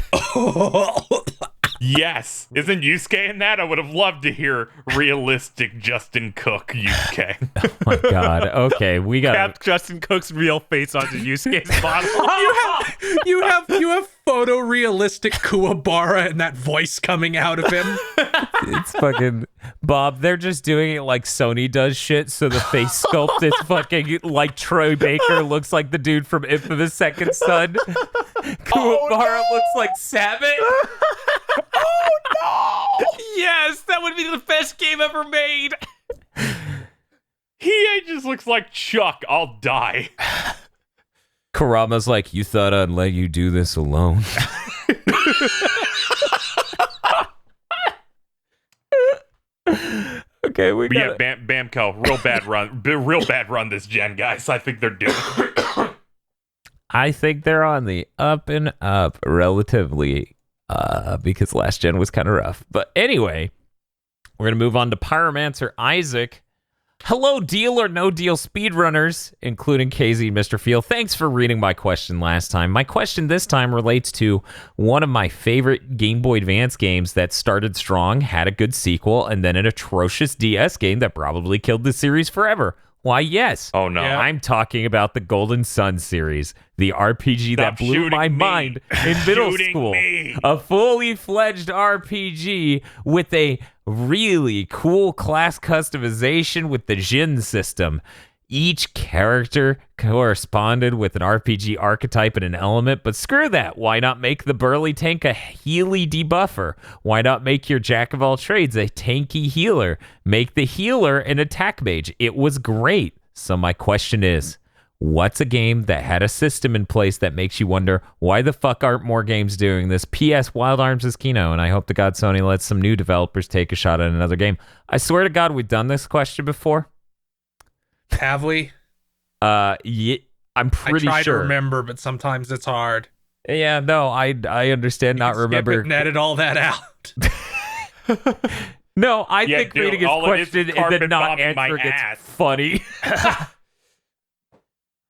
Yes. Isn't Yusuke in that? I would have loved to hear realistic Justin Cook Yusuke. Oh my god. Okay, we got Cap Justin Cook's real face onto Yusuke's bottle. You have photorealistic Kuwabara and that voice coming out of him. it's fucking Bob. They're just doing it like Sony does shit. So the face sculpt is fucking like Troy Baker looks like the dude from Infamous Second Son. Kuwabara looks like Sabat. Oh no! Yes, that would be the best game ever made. He just looks like Chuck. I'll die. Kurama's like, you thought I'd let you do this alone? Okay, we got Bamco, real bad run this gen, guys. I think they're due. I think they're on the up and up relatively, because last gen was kind of rough. But anyway, we're gonna move on to Pyromancer Isaac. Hello, deal or no deal speedrunners, including KZ and Mr. Field. Thanks for reading my question last time. My question this time relates to one of my favorite Game Boy Advance games that started strong, had a good sequel, and then an atrocious DS game that probably killed the series forever. Why, yes. Oh, no. Yeah. I'm talking about the Golden Sun series, the RPG that Stop blew my shooting me. mind in middle Shooting school. me. A fully fledged RPG with a really cool class customization with the Jin system. Each character corresponded with an RPG archetype and an element, but screw that. Why not make the burly tank a Healy debuffer? Why not make your jack of all trades a tanky healer? Make the healer an attack mage. It was great. So my question is, what's a game that had a system in place that makes you wonder, why the fuck aren't more games doing this? P.S. Wild Arms is Kino, and I hope to God Sony lets some new developers take a shot at another game. I swear to God, we've done this question before. Have we? Yeah, I'm pretty I try sure. to remember, but sometimes it's hard. Yeah, no, I understand not Skip it remember. and edit all that out. No, I Yeah, think dude, reading his all it is question and carpet then not bombing my answering it's ass. funny.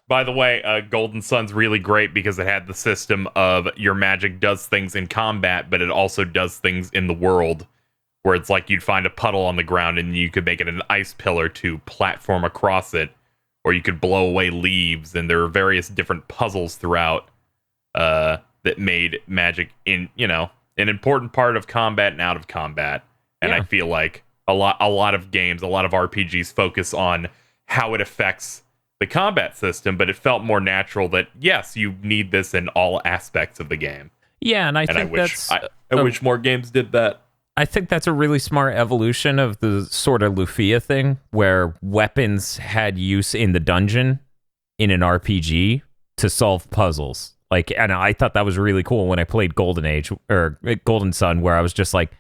By the way, Golden Sun's really great because it had the system of your magic does things in combat, but it also does things in the world, where it's like you'd find a puddle on the ground and you could make it an ice pillar to platform across it, or you could blow away leaves, and there are various different puzzles throughout that made magic an important part of combat and out of combat. And Yeah. I feel like a lot of games, a lot of RPGs focus on how it affects the combat system, but it felt more natural that yes, you need this in all aspects of the game. Yeah, and I And think that's I wish more games did that. I think that's a really smart evolution of the sort of Lufia thing, where weapons had use in the dungeon in an RPG to solve puzzles. Like, and I thought that was really cool when I played Golden Age or Golden Sun, where I was just like,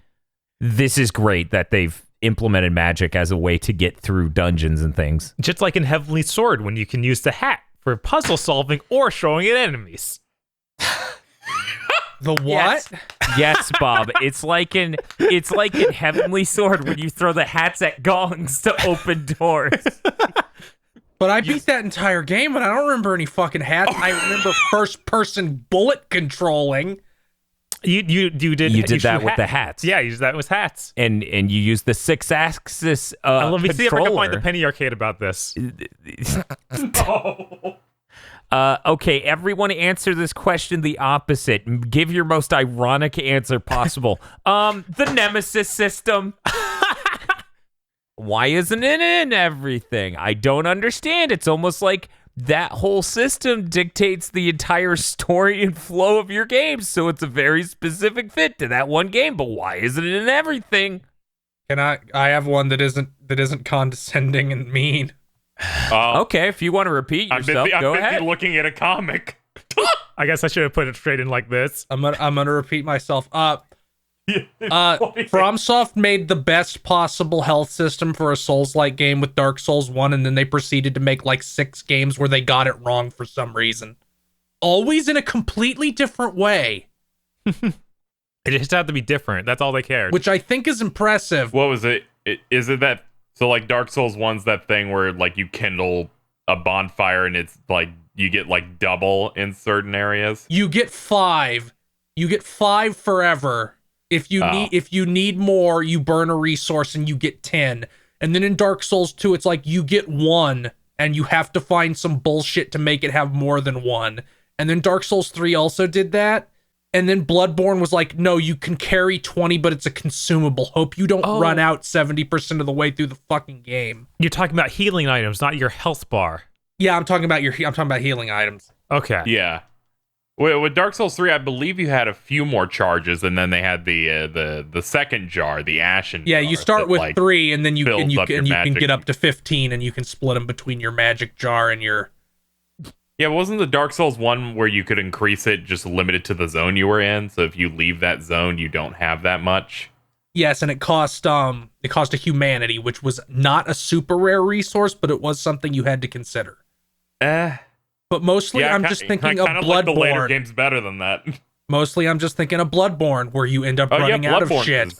this is great that they've implemented magic as a way to get through dungeons and things. Just like in Heavenly Sword, when you can use the hat for puzzle solving or showing at enemies. The what? Yes. Yes, Bob. It's like in Heavenly Sword when you throw the hats at gongs to open doors. But I beat that entire game, and I don't remember any fucking hats. I remember first-person bullet controlling. You did You did that shoot with the hats. Yeah, you did that with hats. And you use the 6-axis Let me see if I can find the controller. Penny Arcade about this. Okay, everyone answer this question the opposite. Give your most ironic answer possible. The Nemesis system. Why isn't it in everything? I don't understand. It's almost like that whole system dictates the entire story and flow of your game, so it's a very specific fit to that one game, but why isn't it in everything? Can I have one that isn't condescending and mean. Okay, if you want to repeat yourself, I'm go busy ahead. looking at a comic. I guess I should have put it straight in like this. I'm gonna repeat myself. FromSoft made the best possible health system for a Souls-like game with Dark Souls 1, and then they proceeded to make like 6 games where they got it wrong for some reason. Always in a completely different way, It just had to be different. That's all they cared. which I think is impressive. What was it? Is it that? So like Dark Souls 1's that thing where like you kindle a bonfire and it's like you get like double in certain areas. You get 5. You get 5 forever. If you need more, you burn a resource and you get 10. And then in Dark Souls 2, it's like you get 1 and you have to find some bullshit to make it have more than 1. And then Dark Souls 3 also did that. And then Bloodborne was like, no, you can carry 20, but it's a consumable. Hope you don't run out 70% of the way through the fucking game. You're talking about healing items, not your health bar. Yeah, I'm talking about healing items. Okay. Yeah. With Dark Souls 3, I believe you had a few more charges, and then they had the second jar, the Ashen. Yeah, jar you start that, with like, 3, and then you builds up your can magic. get up to 15, and you can split them between your magic jar and your Yeah, wasn't the Dark Souls one where you could increase it just limited to the zone you were in? So if you leave that zone, you don't have that much. Yes, and it cost a humanity, which was not a super rare resource, but it was something you had to consider. But mostly, I'm just thinking of Bloodborne. Like the later game's better than that. Mostly, I'm just thinking of Bloodborne, where you end up running out of shit.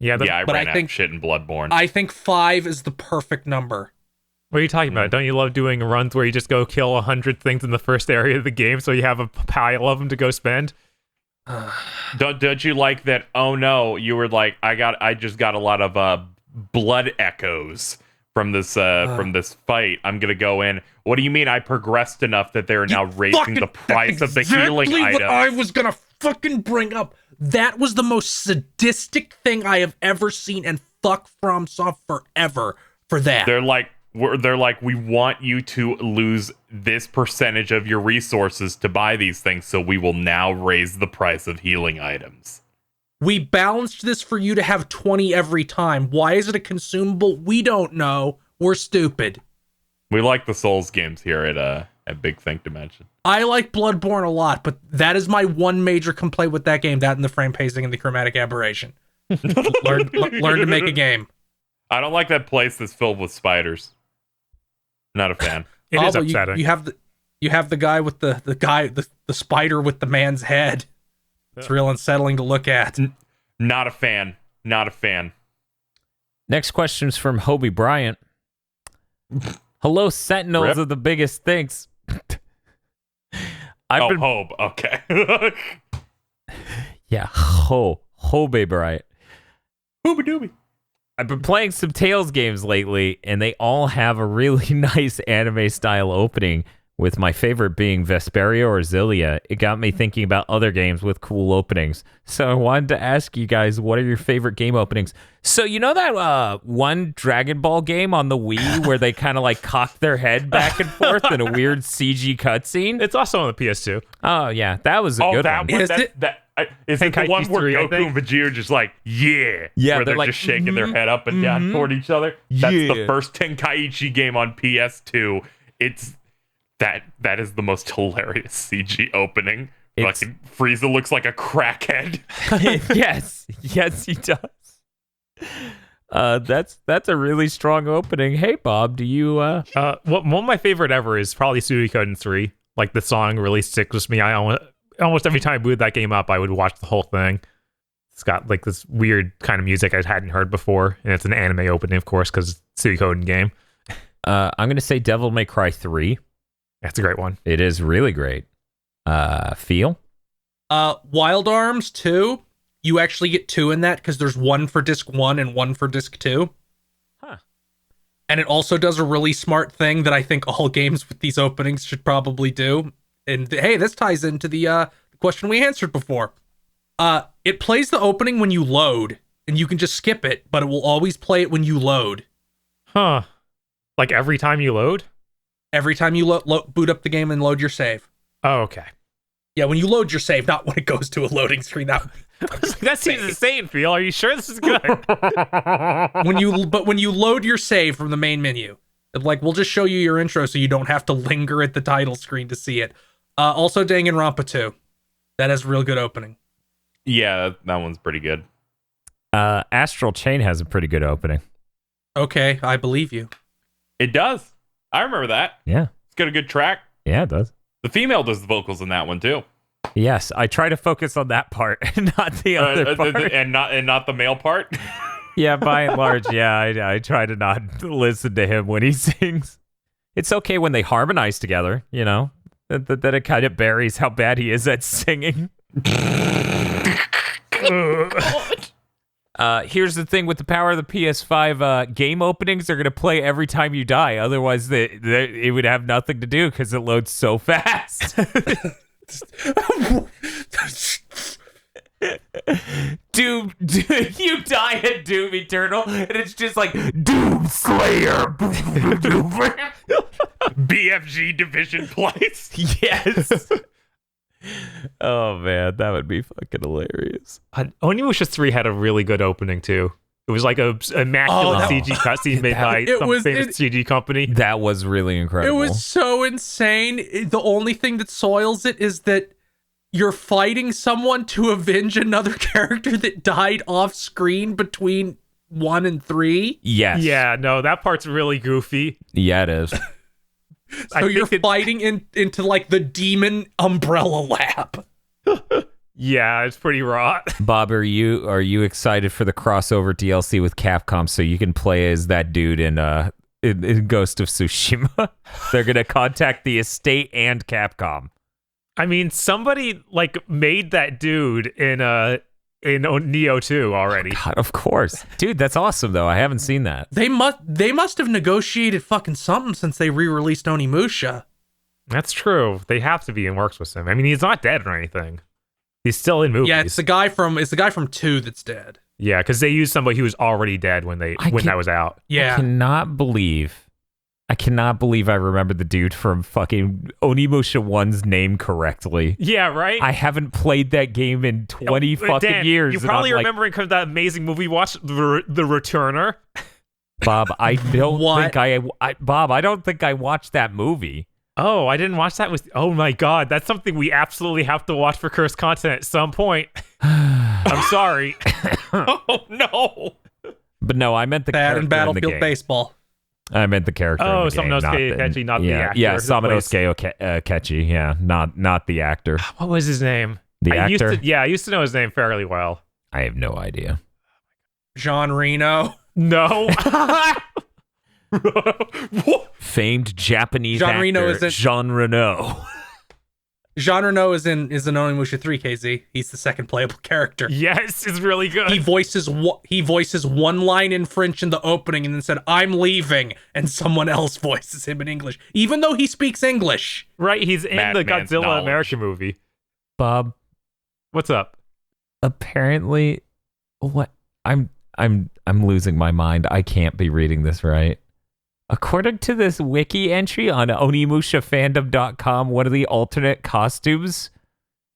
I ran out of shit in Bloodborne. I think 5 is the perfect number. What are you talking about? Don't you love doing runs where you just go kill 100 things in the first area of the game so you have a pile of them to go spend? Don't you like that? Oh no, you were like, I just got a lot of blood echoes from this fight. I'm gonna go in. What do you mean? I progressed enough that they're now raising the price of the healing items? What I was gonna fucking bring up. That was the most sadistic thing I have ever seen, and fuck FromSoft forever for that. They're like, we want you to lose this percentage of your resources to buy these things, so we will now raise the price of healing items. We balanced this for you to have 20 every time. Why is it a consumable? We don't know. We're stupid. We like the Souls games here at Big Think Dimension. I like Bloodborne a lot, but that is my one major complaint with that game, that and the frame pacing and the chromatic aberration. learn to make a game. I don't like that place that's filled with spiders. Not a fan. It is upsetting. You have the guy with the spider with the man's head. It's real unsettling to look at. Not a fan. Not a fan. Next question is from Hobie Bryant. Hello, Sentinels Rip. of the biggest things. Hobe. Okay. Yeah, Hobie Bryant. Hooby dooby. I've been playing some Tales games lately, and they all have a really nice anime-style opening, with my favorite being Vesperia or Zillia. It got me thinking about other games with cool openings. So I wanted to ask you guys, what are your favorite game openings? So you know that one Dragon Ball game on the Wii where they kind of like cock their head back and forth in a weird CG cutscene? It's also on the PS2. Oh, yeah. That was a good one. Is it the one where Tenkaichi 3, Goku and Vegeta are just like, yeah, Yeah, where they're they're like, just shaking their head up and down toward each other? That's the first Tenkaichi game on PS2. It's that is the most hilarious CG opening. Fucking Frieza looks like a crackhead. Yes, he does. That's a really strong opening. Hey, Bob, do you? One of my favorite ever is probably Suikoden 3. Like, the song really sticks with me. I almost every time I boot that game up, I would watch the whole thing. It's got like this weird kind of music I hadn't heard before, and it's an anime opening, of course, because it's a Suikoden game. I'm gonna say Devil May Cry 3. That's a great one. It is really great. Feel? Wild Arms 2. You actually get 2 in that because there's one for disc 1 and one for disc 2. Huh. And it also does a really smart thing that I think all games with these openings should probably do. And hey, this ties into the question we answered before. It plays the opening when you load, and you can just skip it, but it will always play it when you load. Huh. Like every time you load? Every time you boot up the game and load your save. Oh, okay. Yeah, when you load your save, not when it goes to a loading screen. That seems insane, Phil. Are you sure this is good? when you load your save from the main menu, like, we'll just show you your intro so you don't have to linger at the title screen to see it. Also, Danganronpa 2. That has a real good opening. Yeah, that one's pretty good. Astral Chain has a pretty good opening. Okay, I believe you. It does. I remember that. Yeah. It's got a good track. Yeah, it does. The female does the vocals in that one too. Yes, I try to focus on that part, not the other part, and not the male part. Yeah, by and large, yeah, I try to not listen to him when he sings. It's okay when they harmonize together, you know. That it kind of buries how bad he is at singing. Here's the thing with the power of the PS5 game openings, they're going to play every time you die. Otherwise, it would have nothing to do because it loads so fast. Doom, you die at Doom Eternal, and it's just like Doom Slayer. BFG Division Place. Yes. Oh man, that would be fucking hilarious. Onimusha 3 had a really good opening too. It was like a immaculate Oh, CG cutscene made by some famous CG company. That was really incredible. It was so insane. The only thing that soils it is that you're fighting someone to avenge another character that died off screen between 1 and 3. Yes. Yeah, no, that part's really goofy. Yeah, it is. So you're fighting into like the demon umbrella lab. Yeah, it's pretty raw. Bob, are you excited for the crossover DLC with Capcom so you can play as that dude in Ghost of Tsushima? They're gonna contact the estate and Capcom. I mean, somebody like made that dude in Neo 2 already. God, of course, dude. That's awesome though. I haven't seen that. They must have negotiated fucking something since they re-released Onimusha. That's true. They have to be in works with him. I mean, he's not dead or anything. He's still in movies. Yeah, it's the guy from 2 that's dead. Yeah, because they used somebody who was already dead when that was out. Yeah. I cannot believe I remembered the dude from fucking Onimusha 1's name correctly. Yeah, right? I haven't played that game in 20 fucking Dan, years. You and probably I'm like, remember because that amazing movie we watched, The Returner. Bob, I don't What? think Bob, I don't think I watched that movie. Oh, I didn't watch that. Oh my god, that's something we absolutely have to watch for cursed content at some point. I'm sorry. Oh no. But no, I meant the Bad character in in the Battlefield game. Baseball. I meant the character. Oh, in the game, Samanosuke Akechi, not the actor. Yeah, who plays- Samanosuke Akechi. Yeah, not the actor. What was his name? The I actor. I used to know his name fairly well. I have no idea. Jean Reno. No. Famed Japanese Jean actor Reno is in- Jean Reno. Jean Reno is in Onimusha 3, KZ. He's the second playable character. Yes, it's really good. He voices one line in French in the opening and then said, "I'm leaving," and someone else voices him in English, even though he speaks English. Right, he's in the Madman's Godzilla knowledge. American movie. Bob, What's up? apparently, what? I'm losing my mind. I can't be reading this right. According to this wiki entry on OnimushaFandom.com, one of the alternate costumes,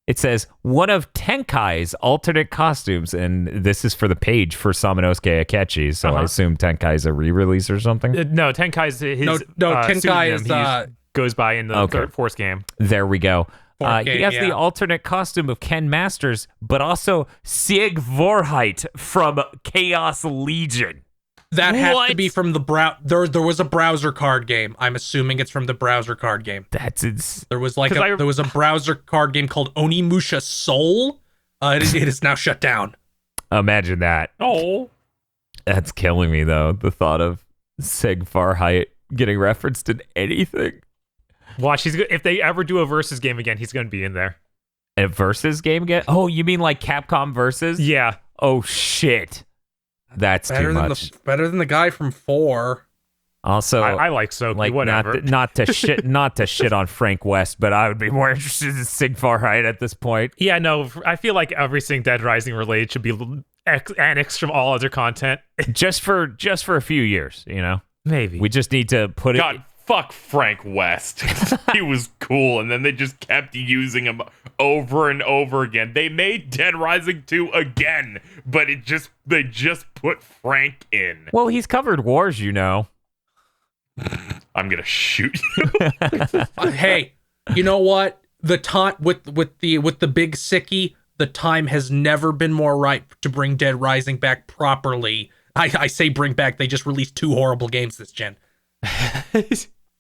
it says one of Tenkai's alternate costumes, and this is for the page for Samanosuke Akechi, so I assume Tenkai's a re-release or something. No, Tenkai's his No, Tenkai pseudonym is he goes by in the third Force game. There we go. He has yeah. the alternate costume of Ken Masters, but also Sieg Vorheit from Chaos Legion. That has What? to be from the there was a browser card game. I'm assuming it's from the browser card game. That's ins- There was like 'Cause there was a browser card game called Onimusha Soul. It is now shut down. Imagine that. Oh. That's killing me, though. The thought of Sieg Vorheit getting referenced in anything. Watch, if they ever do a versus game again, he's going to be in there. A versus game again? Oh, you mean like Capcom versus? Yeah. Oh, shit. That's too much. Better than the guy from 4. Also, I like Soki, like whatever. not to shit on Frank West, but I would be more interested in Sieg Vorheit at this point. Yeah, no, I feel like everything Dead Rising related should be annexed from all other content. just for a few years, you know. Maybe. We just need to put it. God, fuck Frank West. He was cool, and then they just kept using him over and over again. They made Dead Rising 2 again, but they just put Frank in. Well, he's covered wars, you know. I'm gonna shoot you. Hey, you know what? The time with the big sickie, the time has never been more right to bring Dead Rising back properly. I say bring back. They just released 2 horrible games this gen.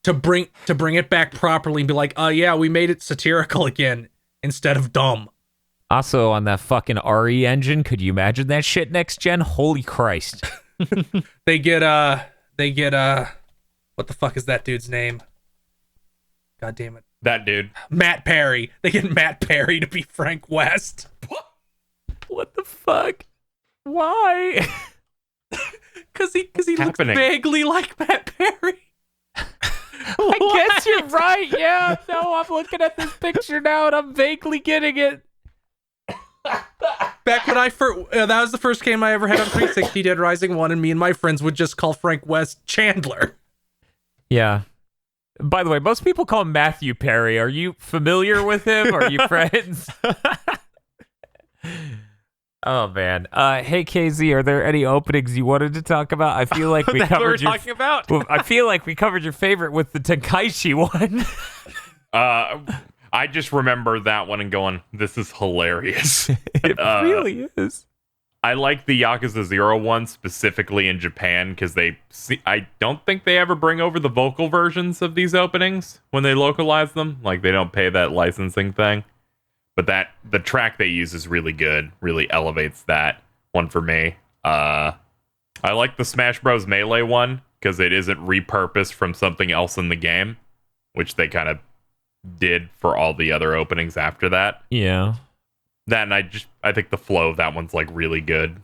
to bring it back properly and be like, yeah, we made it satirical again instead of dumb. Also, on that fucking RE engine, could you imagine that shit next gen? Holy Christ! They get what the fuck is that dude's name? God damn it. That dude. Matt Perry. They get Matt Perry to be Frank West. What the fuck? Why? Because he looks Happening. vaguely like Matt Perry. I guess you're right. Yeah. No, I'm looking at this picture now and I'm vaguely getting it. Back when I first, that was the first game I ever had on 360, Dead Rising 1, and me and my friends would just call Frank West Chandler. Yeah. By the way, most people call him Matthew Perry. Are you familiar with him? Are you friends? Oh man. Hey KZ, are there any openings you wanted to talk about? I feel like we That's what we're covered your. talking about. Well, I feel like we covered your favorite with the Tenkaichi one. I just remember that one and going, this is hilarious. It really is. I like the Yakuza 0 one specifically in Japan because I don't think they ever bring over the vocal versions of these openings when they localize them. Like, they don't pay that licensing thing. But the track they use is really good, really elevates that one for me. I like the Smash Bros. Melee one because it isn't repurposed from something else in the game, which they kind of did for all the other openings after that. Yeah. That, and I think the flow of that one's like really good.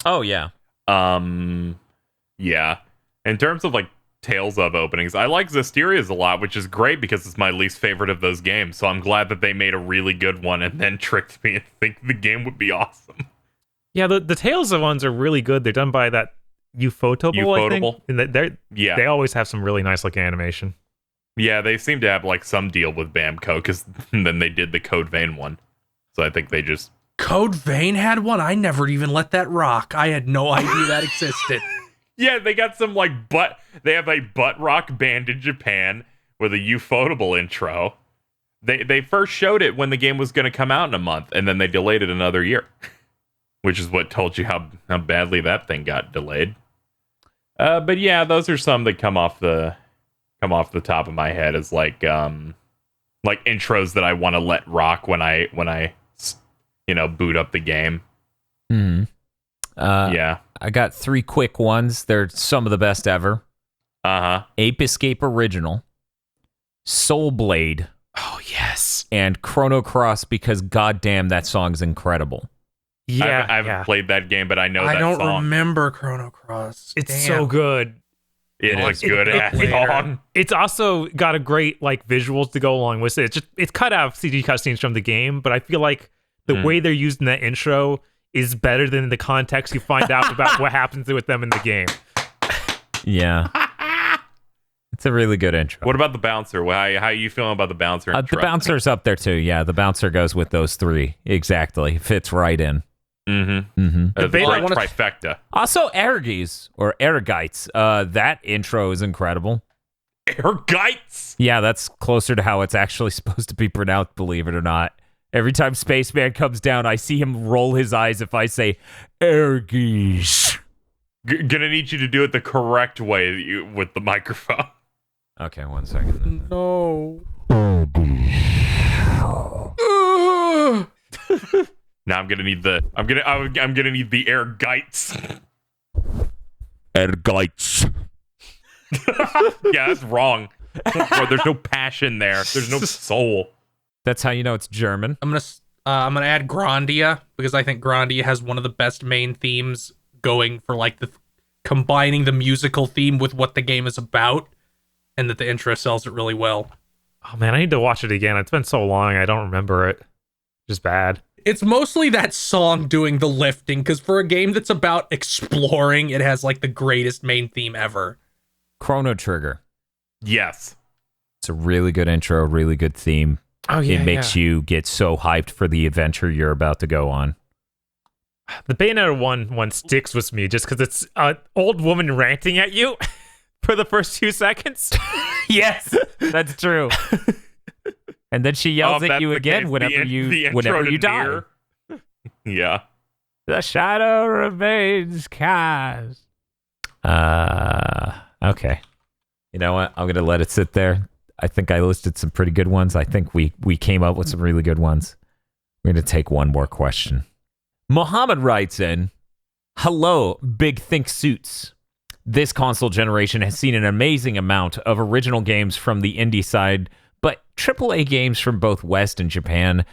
Oh yeah. Yeah. In terms of like Tales of openings, I like Zesteria's a lot, which is great because it's my least favorite of those games. So I'm glad that they made a really good one and then tricked me and think the game would be awesome. Yeah, the Tales of ones are really good. They're done by that Ufotable, I think. And they always have some really nice looking animation. Yeah, they seem to have like some deal with Bamco because then they did the Code Vein one. So I think they just... Code Vein had one? I never even let that rock. I had no idea that existed. Yeah, they got some like they have a butt rock band in Japan with a Ufotable intro. They first showed it when the game was going to come out in a month, and then they delayed it another year. Which is what told you how badly that thing got delayed. But yeah, those are some that come off the top of my head as like intros that I want to let rock when I boot up the game. Yeah. I got 3 quick ones. They're some of the best ever. Ape Escape Original, Soul Blade. Oh yes. And Chrono Cross, because goddamn that song's incredible. Yeah, I haven't played that game, but I know that song. I don't song. remember Chrono Cross. It's so good. It is good ass song. It's also got a great like visuals to go along with it. It's cut out of CG cutscenes from the game, but I feel like the way they're using that intro is better than the context you find out about what happens with them in the game. Yeah. It's a really good intro. What about the bouncer? How are you feeling about the bouncer? The bouncer's up there too. Yeah, the bouncer goes with those 3. Exactly. Fits right in. Trifecta. Also, Ergies or Ergites. That intro is incredible. Ergites? Yeah, that's closer to how it's actually supposed to be pronounced, believe it or not. Every time Spaceman comes down, I see him roll his eyes if I say Ergies. Gonna need you to do it the correct way with the microphone. Okay, 1 second. No. Now I'm gonna need the Ergites. Ergites. Yeah, that's wrong. Bro, there's no passion there. There's no soul. That's how you know it's German. I'm gonna add Grandia because I think Grandia has one of the best main themes going for like combining the musical theme with what the game is about, and that the intro sells it really well. Oh man, I need to watch it again. It's been so long, I don't remember it. Just bad. It's mostly that song doing the lifting, because for a game that's about exploring, it has like the greatest main theme ever. Chrono Trigger. Yes. It's a really good intro, really good theme. Oh yeah, it makes you get so hyped for the adventure you're about to go on. The Bayonetta one sticks with me just because it's an old woman ranting at you for the first few seconds. Yes, that's true. And then she yells at you again whenever you die. Yeah. The shadow remains cast. Okay. You know what? I'm gonna let it sit there. I think I listed some pretty good ones. I think we came up with some really good ones. We're gonna take one more question. Mohammed writes in, hello, Big Think Suits. This console generation has seen an amazing amount of original games from the indie side, but AAA games from both West and Japan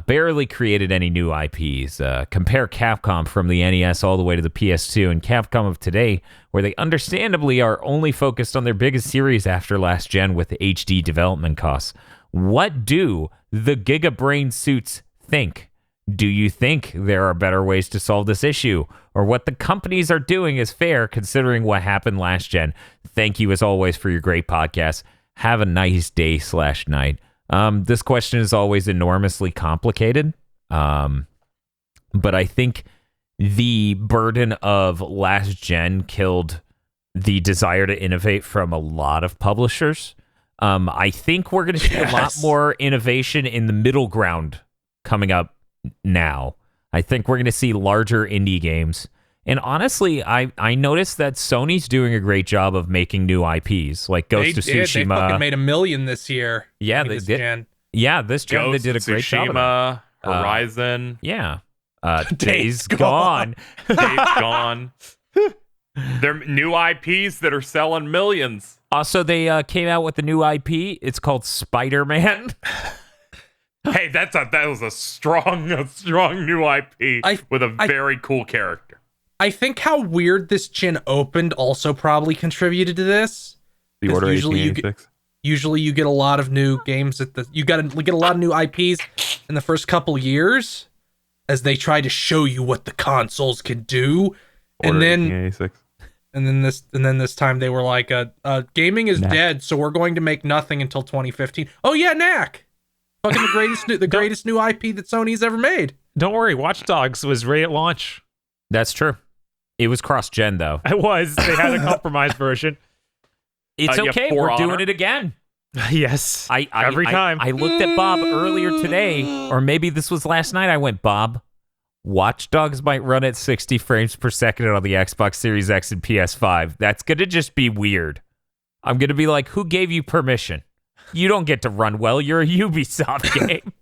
barely created any new IPs. Compare Capcom from the NES all the way to the PS2 and Capcom of today, where they understandably are only focused on their biggest series after last gen with HD development costs. What do the GigaBrain suits think? Do you think there are better ways to solve this issue? Or what the companies are doing is fair considering what happened last gen? Thank you as always for your great podcast. Have a nice day/night. This question is always enormously complicated. My but I think the burden of last gen killed the desire to innovate from a lot of publishers. I think we're going to see a lot more innovation in the middle ground coming up now. I think we're going to see larger indie games. And honestly, I noticed that Sony's doing a great job of making new IPs, like Ghost of Tsushima. They fucking made $1 million this year. Yeah, this gen. Yeah, this gen they did a great job of that. Horizon. Yeah. Days Gone. Days Gone. They're new IPs that are selling millions. Also, they came out with a new IP. It's called Spider-Man. Hey, that was a strong new IP with a very cool character. I think how weird this gen opened also probably contributed to this. The Order usually 1886. Usually you get a lot of new games you get a lot of new IPs in the first couple years as they try to show you what the consoles can do. Order 1886. And then this time they were like, gaming is dead, so we're going to make nothing until 2015. Oh yeah, Knack. Fucking the greatest new IP that Sony's ever made. Don't worry, Watch Dogs was ready at launch. That's true. It was cross-gen, though. It was. They had a compromised version. It's okay. We're doing it again. Yes. Every time. I looked at Bob earlier today, or maybe this was last night. I went, Bob, Watch Dogs might run at 60 frames per second on the Xbox Series X and PS5. That's going to just be weird. I'm going to be like, who gave you permission? You don't get to run well. You're a Ubisoft game.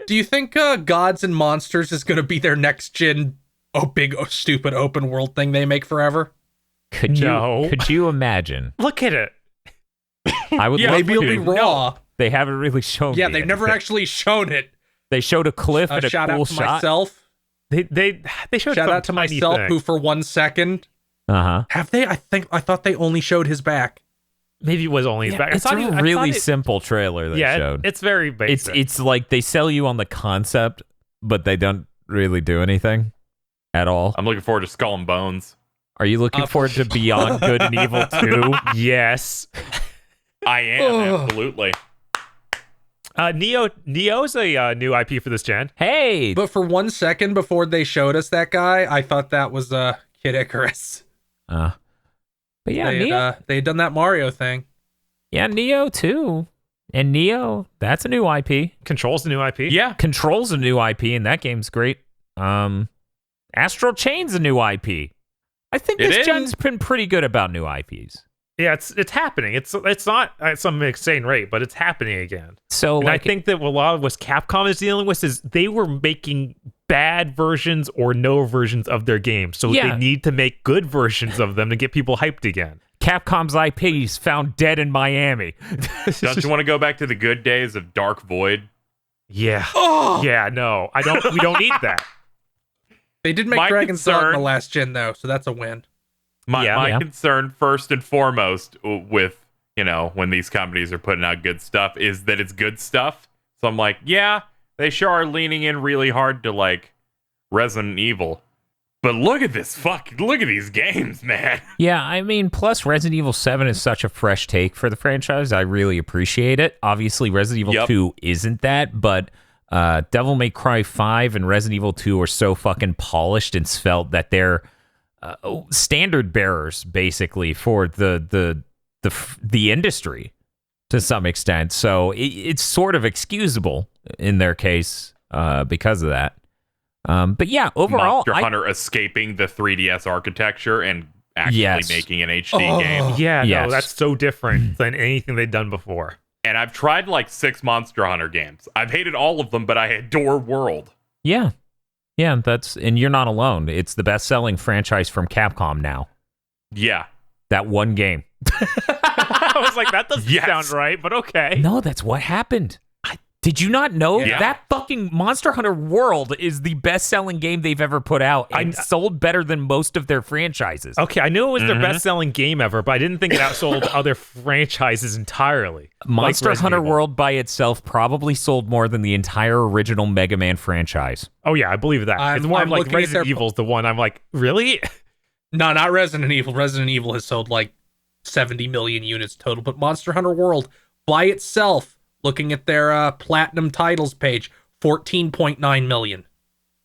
Do you think Gods and Monsters is going to be their next gen big stupid open world thing they make forever? Could you imagine? Look at it. I would love maybe it'll to. be raw. No, they haven't really shown. Yeah, they've never actually shown it. They showed a cliff and a shout cool out to shot. Myself. They showed shout some out to tiny myself thing. who for 1 second. Have they? I thought they only showed his back. Maybe it was only his back. It's a really simple trailer they showed. It's very basic. It's like they sell you on the concept, but they don't really do anything at all. I'm looking forward to Skull and Bones. Are you looking forward to Beyond Good and Evil 2? Yes. I am, absolutely. Neo's a new IP for this gen. Hey! But for 1 second before they showed us that guy, I thought that was Kid Icarus. But yeah, they had done that Mario thing. Yeah, Neo too. And Neo, that's a new IP. Control's the new IP. Yeah. Control's a new IP, and that game's great. Astral Chain's a new IP. I think this gen's been pretty good about new IPs. Yeah, it's happening. It's not at some insane rate, but it's happening again. So, and I think that a lot of what Capcom is dealing with is they were making bad versions or no versions of their games, so they need to make good versions of them to get people hyped again. Capcom's IPs found dead in Miami. Don't you want to go back to the good days of Dark Void? Yeah. Yeah, no. We don't need that. They did make Dragon's Dogma in the last gen though, so that's a win. My concern first and foremost with, when these companies are putting out good stuff is that it's good stuff. So I'm like, yeah, they sure are leaning in really hard to like Resident Evil. But look at these games, man. Yeah, I mean, plus Resident Evil 7 is such a fresh take for the franchise. I really appreciate it. Obviously, Resident Evil 2 isn't that, but Devil May Cry 5 and Resident Evil 2 are so fucking polished and svelte that they're standard bearers, basically, for the industry to some extent. So it's sort of excusable in their case because of that. But yeah, overall, Monster Hunter escaping the 3DS architecture and actually making an HD game. Yeah, no, that's so different than anything they've done before. And I've tried like 6 Monster Hunter games. I've hated all of them, but I adore World. Yeah. Yeah, and you're not alone. It's the best-selling franchise from Capcom now. Yeah. That one game. I was like, that doesn't sound right, but okay. No, that's what happened. Did you not know that fucking Monster Hunter World is the best-selling game they've ever put out and sold better than most of their franchises? Okay, I knew it was their best-selling game ever, but I didn't think it outsold other franchises entirely. Monster Hunter World by itself probably sold more than the entire original Mega Man franchise. Oh yeah, I believe that. It's more like Resident Evil's the one I'm like, really? No, not Resident Evil. Resident Evil has sold like 70 million units total, but Monster Hunter World by itself, looking at their platinum titles page, 14.9 million.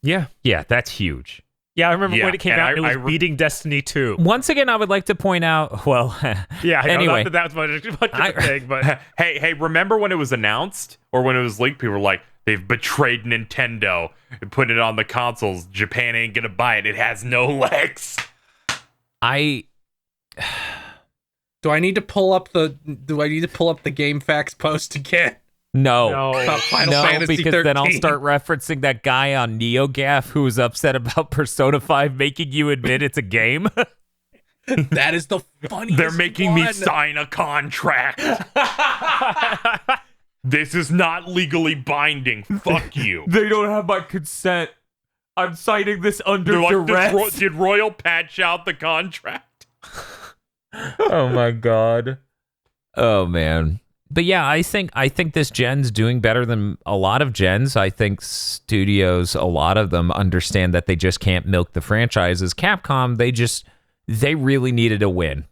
Yeah. Yeah, that's huge. Yeah, I remember Yeah, when it came and out, I- it was I beating Destiny 2. Once again, I would like to point out, well, Yeah, I know, anyway. not that was much of a thing, but hey, remember when it was announced or when it was leaked? People were like, they've betrayed Nintendo and put it on the consoles. Japan ain't gonna buy it. It has no legs. Do I need to pull up the GameFAQs post again? No. About Final No, Fantasy because then I'll 13. start referencing that guy on NeoGAF who was upset about Persona 5 making you admit it's a game. That is the funniest They're making me one. sign a contract. This is not legally binding. Fuck you. They don't have my consent. I'm signing this under They're like, duress. did Royal patch out the contract? Oh my god. Oh man. But yeah, I think this gen's doing better than a lot of gens. I think studios, a lot of them understand that they just can't milk the franchises. Capcom, they really needed a win.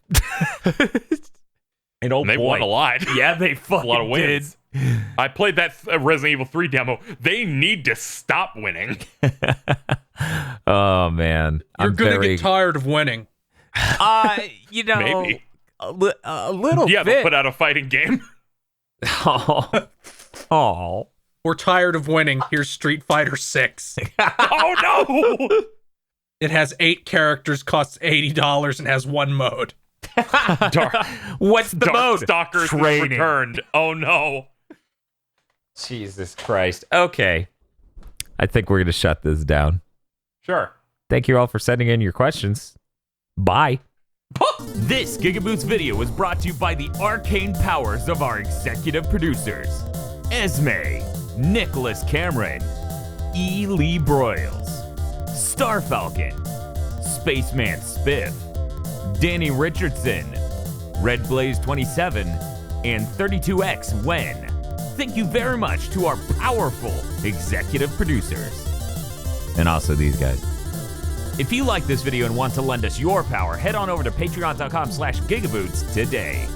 And oh And they boy. won a lot. Yeah, they fucking A lot of wins. did. I played that Resident Evil 3 demo. They need to stop winning. Oh man. You're I'm gonna very, get tired of winning. you know, Maybe. a little Yeah, bit. they'll put out a fighting game. Oh. We're tired of winning. Here's Street Fighter 6. Oh no! It has 8 characters, costs $80, and has 1 mode. What's the mode? Darkstalkers is Training. returned. Oh no! Jesus Christ. Okay. I think we're going to shut this down. Sure. Thank you all for sending in your questions. Bye. This GigaBoots video was brought to you by the arcane powers of our executive producers, Esme, Nicholas Cameron, E. Lee Broyles, Starfalcon, Spaceman Spiff, Danny Richardson, Red Blaze 27, and 32X Wen. Thank you very much to our powerful executive producers. And also these guys. If you like this video and want to lend us your power, head on over to patreon.com/gigaboots today.